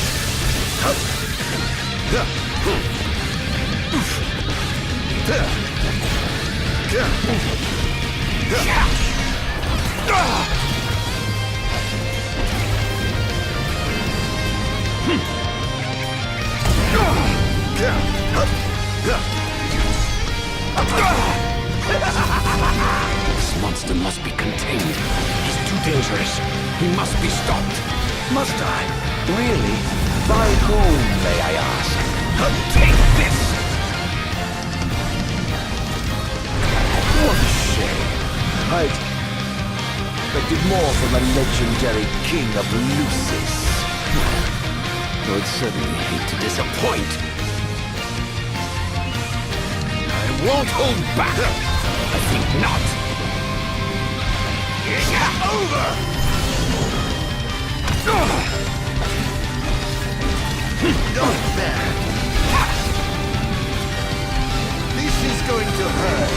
This monster must be contained. He's too dangerous. He must be stopped. Must I? Really? By whom, may I ask? Take this! What a shame. I'd expected more from a legendary king of Lucis. I would certainly hate to disappoint. I won't hold back. I think not. It's over! Not bad. This is going to hurt.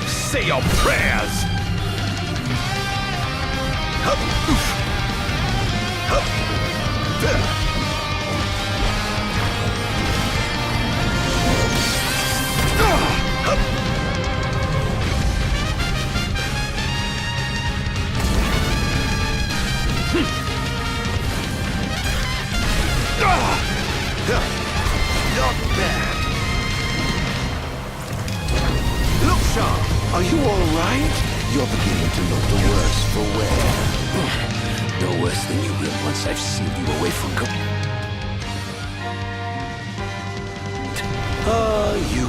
Say your prayers! Not bad. Look sharp. Are you all right? You're beginning to look the worse for wear. No worse than you will once I've sealed you away from Are you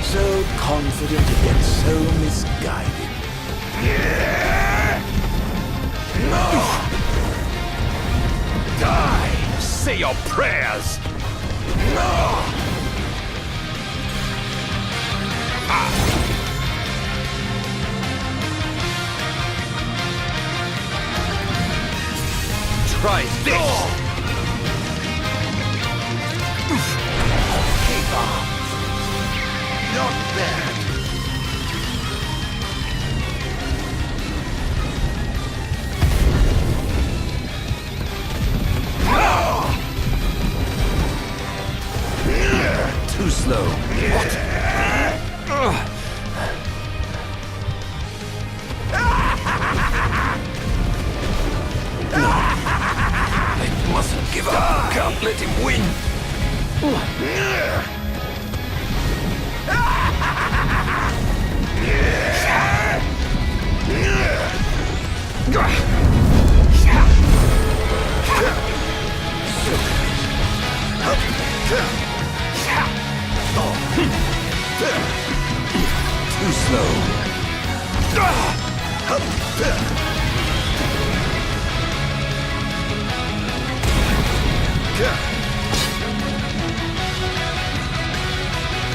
so confident yet so misguided? Die! Say your prayers! Try this! Keep on. Not bad. Too slow. What? I mustn't give up. Can't let him win. Too slow.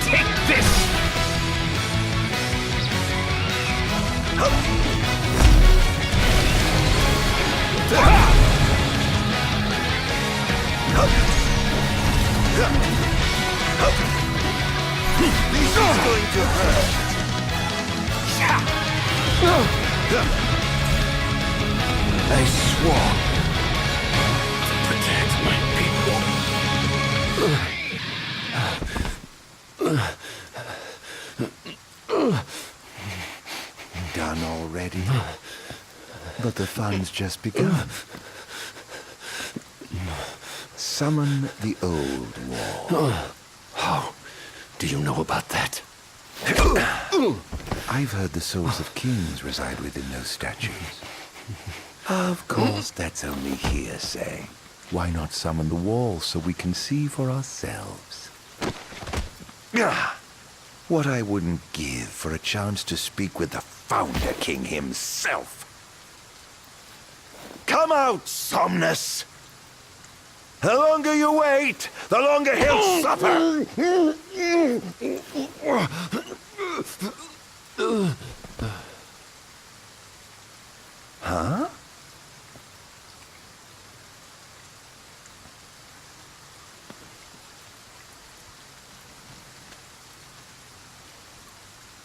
Take this! This is going to hurt. I swore to protect my people. Done already? But the fun's just begun. Summon the old wall. How do you know about that? I've heard the souls of kings reside within those statues. Of course, that's only hearsay. Why not summon the wall so we can see for ourselves? What I wouldn't give for a chance to speak with the Founder King himself. Come out, Somnus! The longer you wait, the longer he'll suffer! Huh?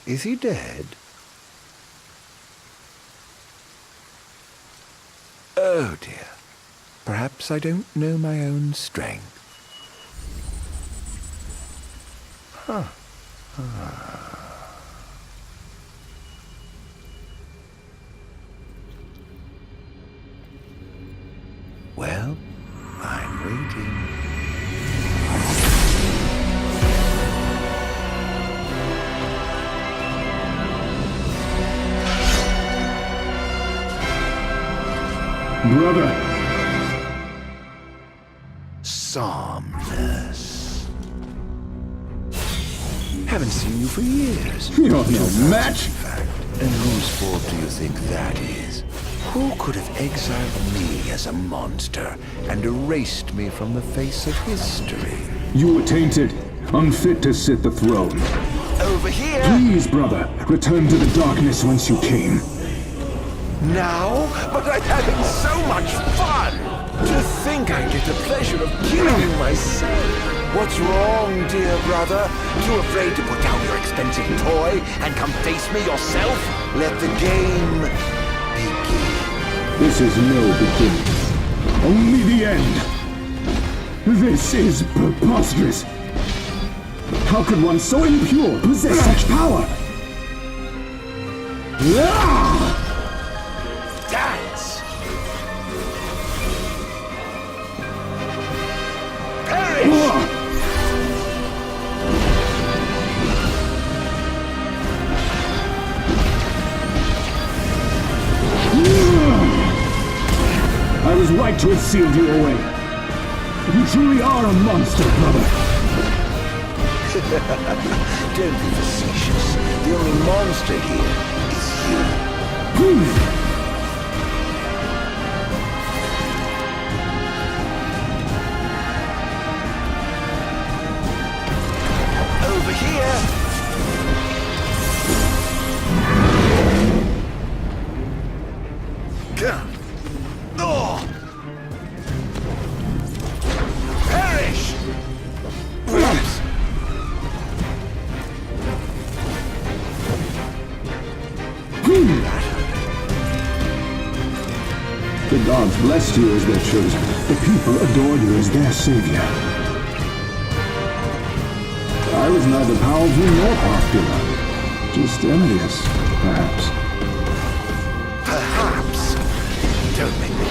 Is he dead? Oh dear. Perhaps I don't know my own strength. Huh. Well, I'm waiting. Brother! Somnus. Haven't seen you for years. You're no match! In fact, and whose fault do you think that is? Who could have exiled me as a monster and erased me from the face of history? You were tainted, unfit to sit the throne. Over here! Please, brother, return to the darkness whence you came. Now? But I'm having so much fun! To think I get the pleasure of killing you myself! What's wrong, dear brother? Too afraid to put down your expensive toy and come face me yourself? Let the game begin. This is no beginning. Only the end. This is preposterous. How could one so impure possess such power? Dance! Perish! to have sealed you away. You truly are a monster, brother. Don't be facetious. The only monster here is you. Over here! Oh! Perish! Whoops! The gods blessed you as their chosen. The people adored you as their savior. I was neither powerful nor popular. Just envious, perhaps. Perhaps. Don't make me...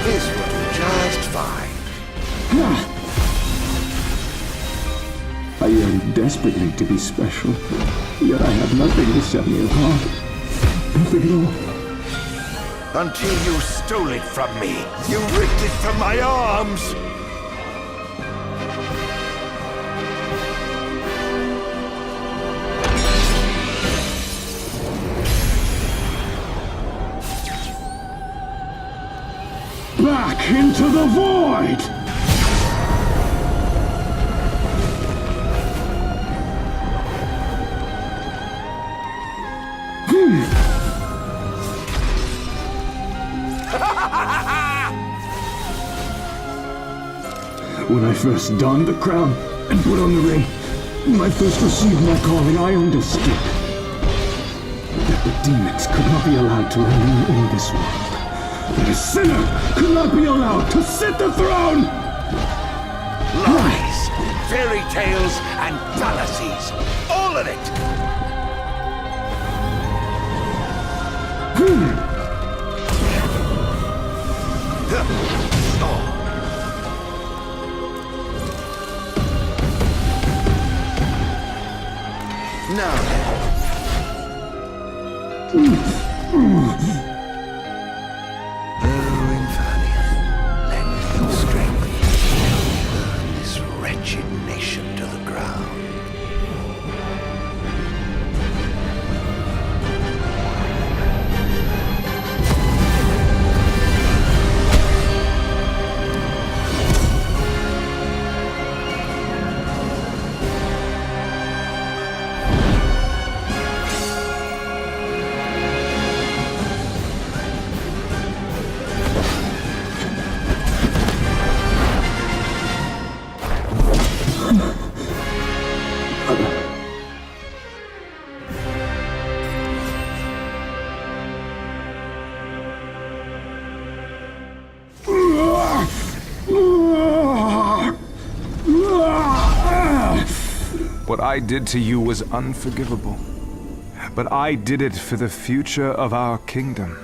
This will be just fine. I yearn desperately to be special, yet I have nothing to set me apart. Nothing at all. Until you stole it from me. You ripped it from my arms. Back into the void! When I first donned the crown and put on the ring, when I first received my calling, I understood that the demons could not be allowed to remain in this world. That a sinner could not be allowed to sit the throne! Lies, fairy tales, and fallacies. All of it! Now Infernal, lend me your strength. Burn this wretched nation to the ground. What I did to you was unforgivable. But I did it for the future of our kingdom,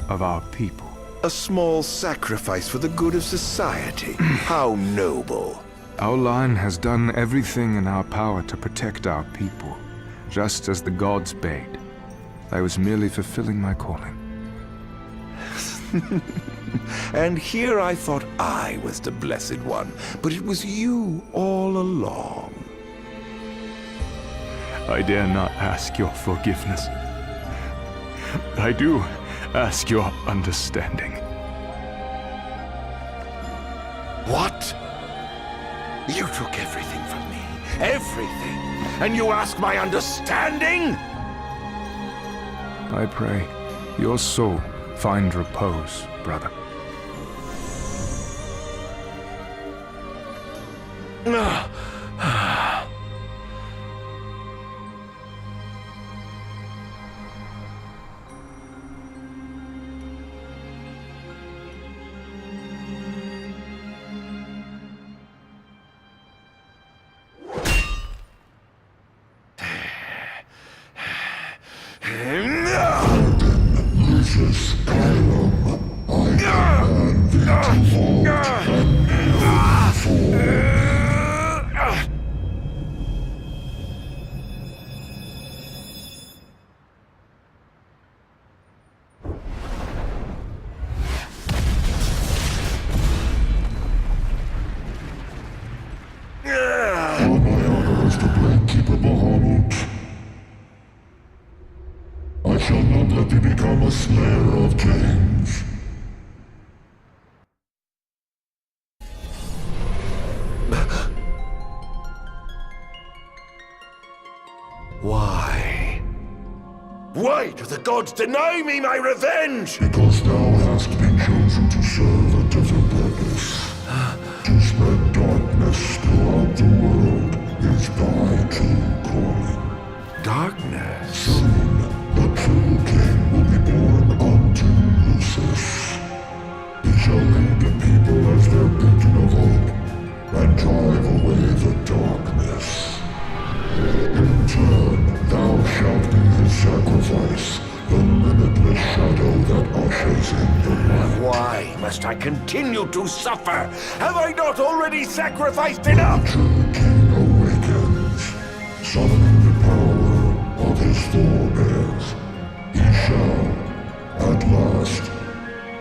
of our people. A small sacrifice for the good of society. How noble. Our line has done everything in our power to protect our people, just as the gods bade. I was merely fulfilling my calling. And here I thought I was the blessed one, but it was you all along. I dare not ask your forgiveness. I do ask your understanding. What? You took everything from me. Everything. And you ask my understanding? I pray your soul find repose, brother. Why do the gods deny me my revenge? Because thou hast been chosen to serve a different purpose. To spread darkness throughout the world is thy true calling. Darkness? Soon, the true king will be born unto Lucis. He shall lead the people as their beacon of hope, and drive away the darkness. In turn, thou shalt be his sacrifice, the limitless shadow that ushers in the light. Why must I continue to suffer? Have I not already sacrificed enough? The true king awakens, summoning the power of his forebears. He shall, at last,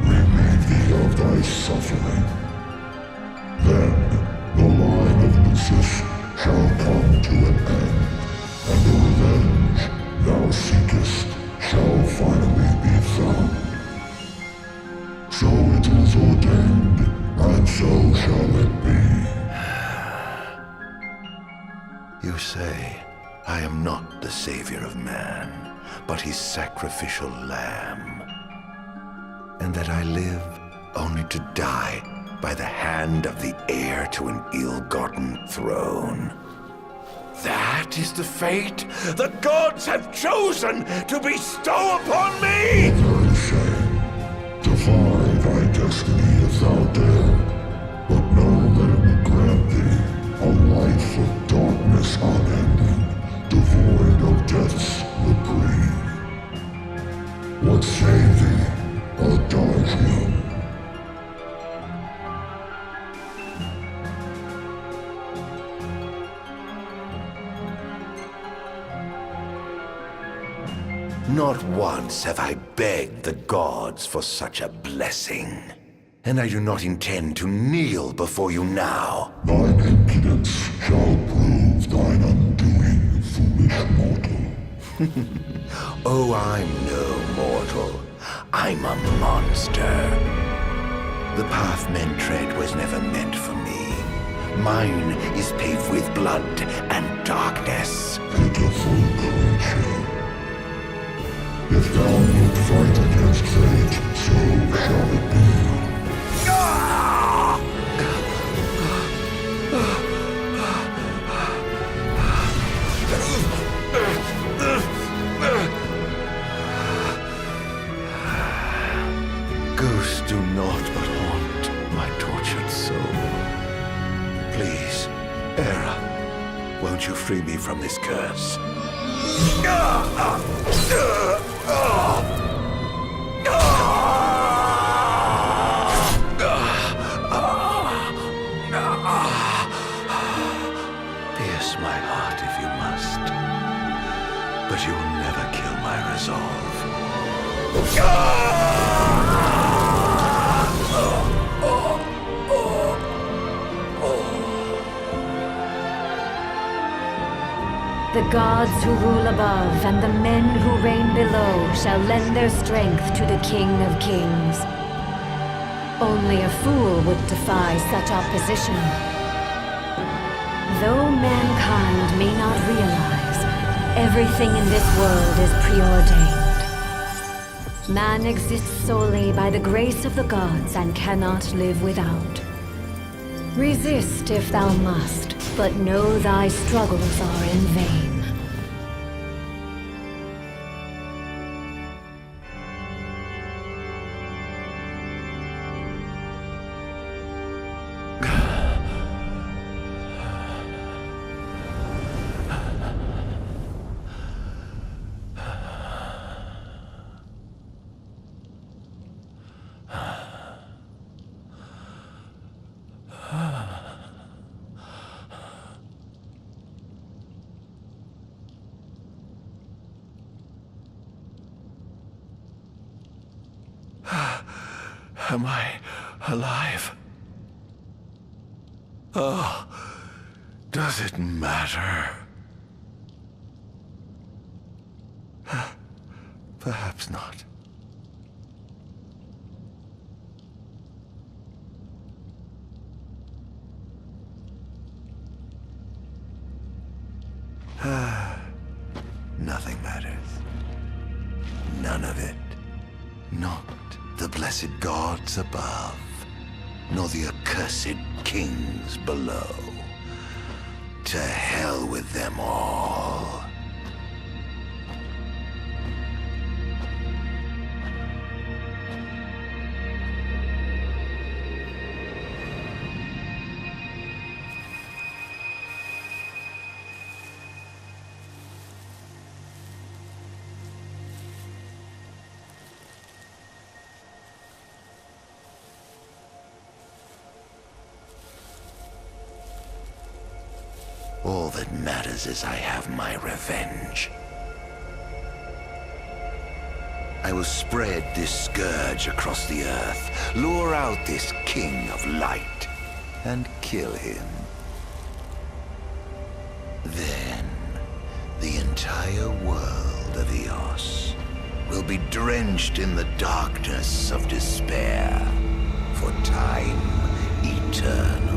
relieve thee of thy suffering. Then, the line of Lucis shall come to an end, and the revenge thou seekest shall finally be found. So it is ordained, and so shall it be. You say I am not the savior of man, but his sacrificial lamb, and that I live only to die by the hand of the heir to an ill-gotten throne. That is the fate the gods have chosen to bestow upon me! Very shame. Defy thy destiny if thou dare, but know that it will grant thee a life of darkness unending, devoid of death's reprieve. What say thee, Adagium? Not once have I begged the gods for such a blessing. And I do not intend to kneel before you now. Thine impudence shall prove thine undoing, foolish mortal. Oh, I'm no mortal. I'm a monster. The path men tread was never meant for me. Mine is paved with blood and darkness. Pitiful creature. If thou wilt fight against fate, so shall it be. Ghosts do naught but haunt my tortured soul. Please, Hera, won't you free me from this curse? Pierce my heart if you must, but you will never kill my resolve. The gods who rule above and the men who reign below shall lend their strength to the King of Kings. Only a fool would defy such opposition. Though mankind may not realize, everything in this world is preordained. Man exists solely by the grace of the gods and cannot live without. Resist if thou must, but know thy struggles are in vain. Am I alive? Oh, does it matter? Perhaps not. Nothing matters. blessed gods above, nor the accursed kings below. To hell with them all. All that matters is I have my revenge. I will spread this scourge across the earth, lure out this king of light, and kill him. Then, the entire world of Eos will be drenched in the darkness of despair for time eternal.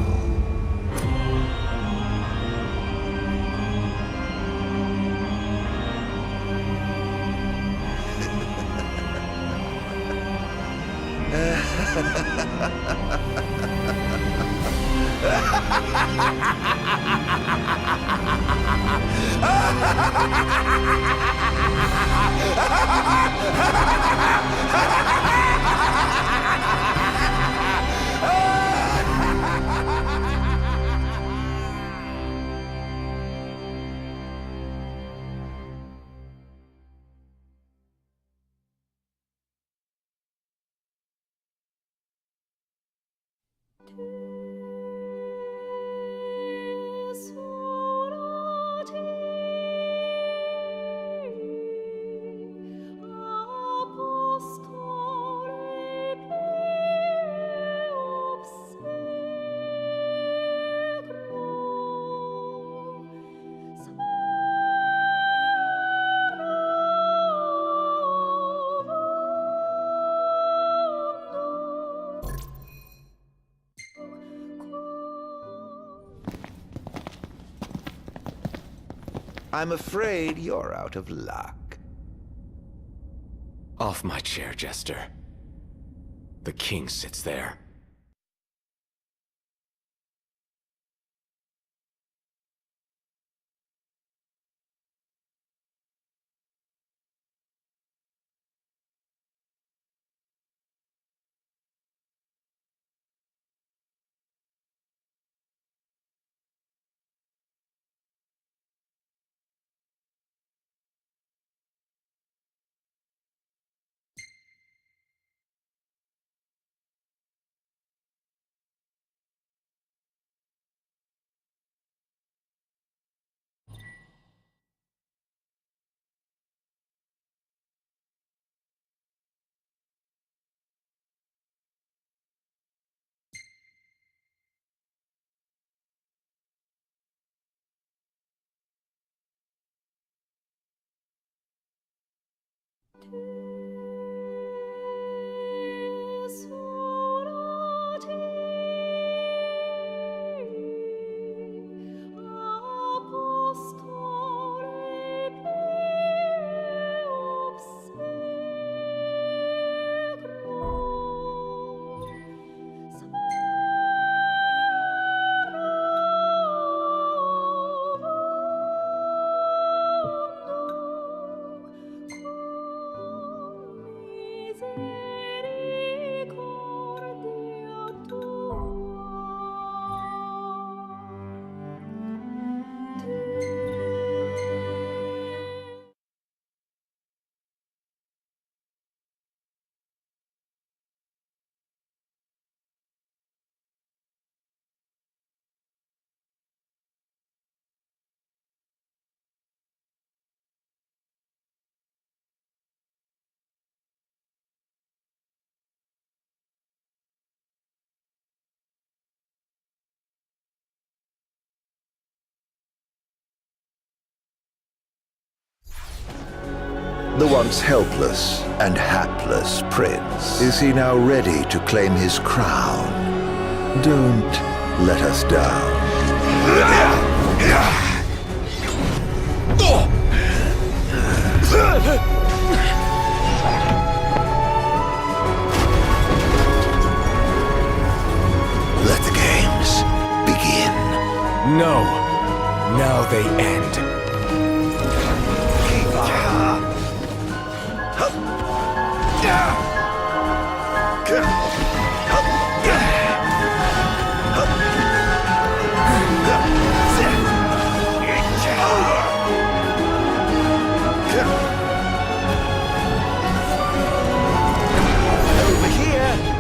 I'm afraid you're out of luck. Off my chair, Jester. The king sits there. The once helpless and hapless prince. Is he now ready to claim his crown? Don't let us down. No. Now they end.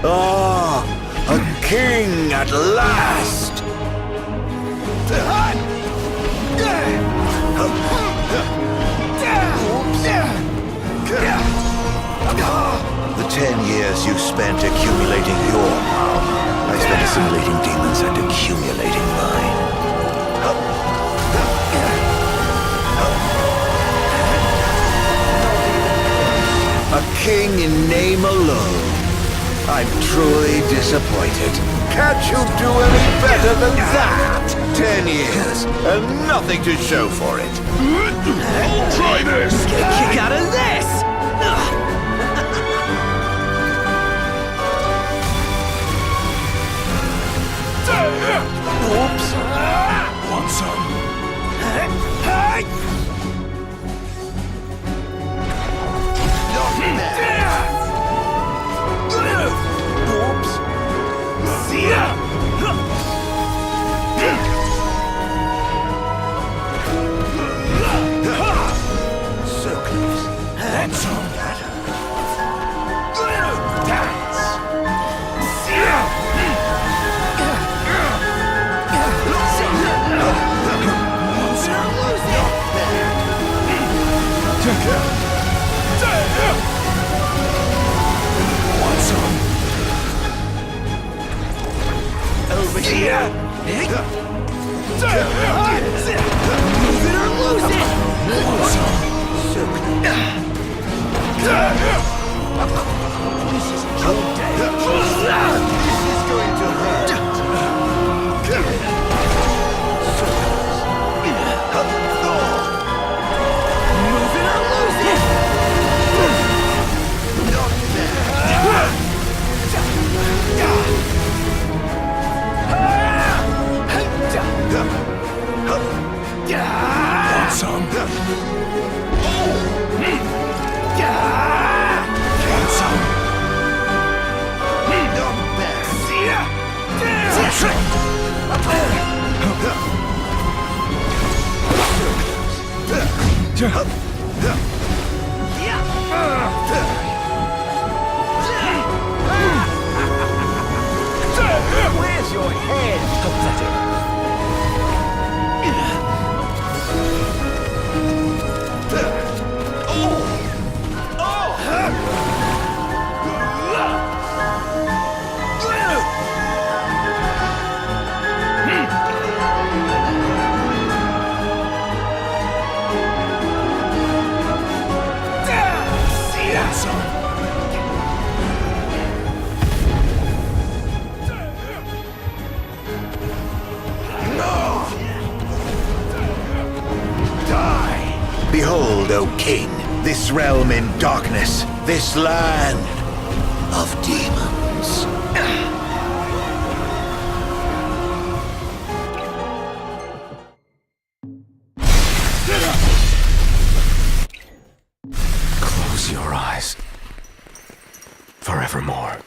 Ah, a king at last! The 10 years you spent accumulating your power, I spent assimilating demons and accumulating mine. A king in name alone. I'm truly disappointed. Can't you do any better than that? 10 years, and nothing to show for it. Try this! Get a kick out of this! Oops! Want some? Oops! See ya! So close. Want some? Dance! See ya! Want some? Want some? Over See here! ya! Move it or lose it! Want some? So close. This is your day. This is going to hurt. Move it or lose it! Want some? Want some? See ya! Want some? Where's your head? Pathetic. Want some? Behold, O king, this realm in darkness, this land of demons. Close your eyes. Forevermore.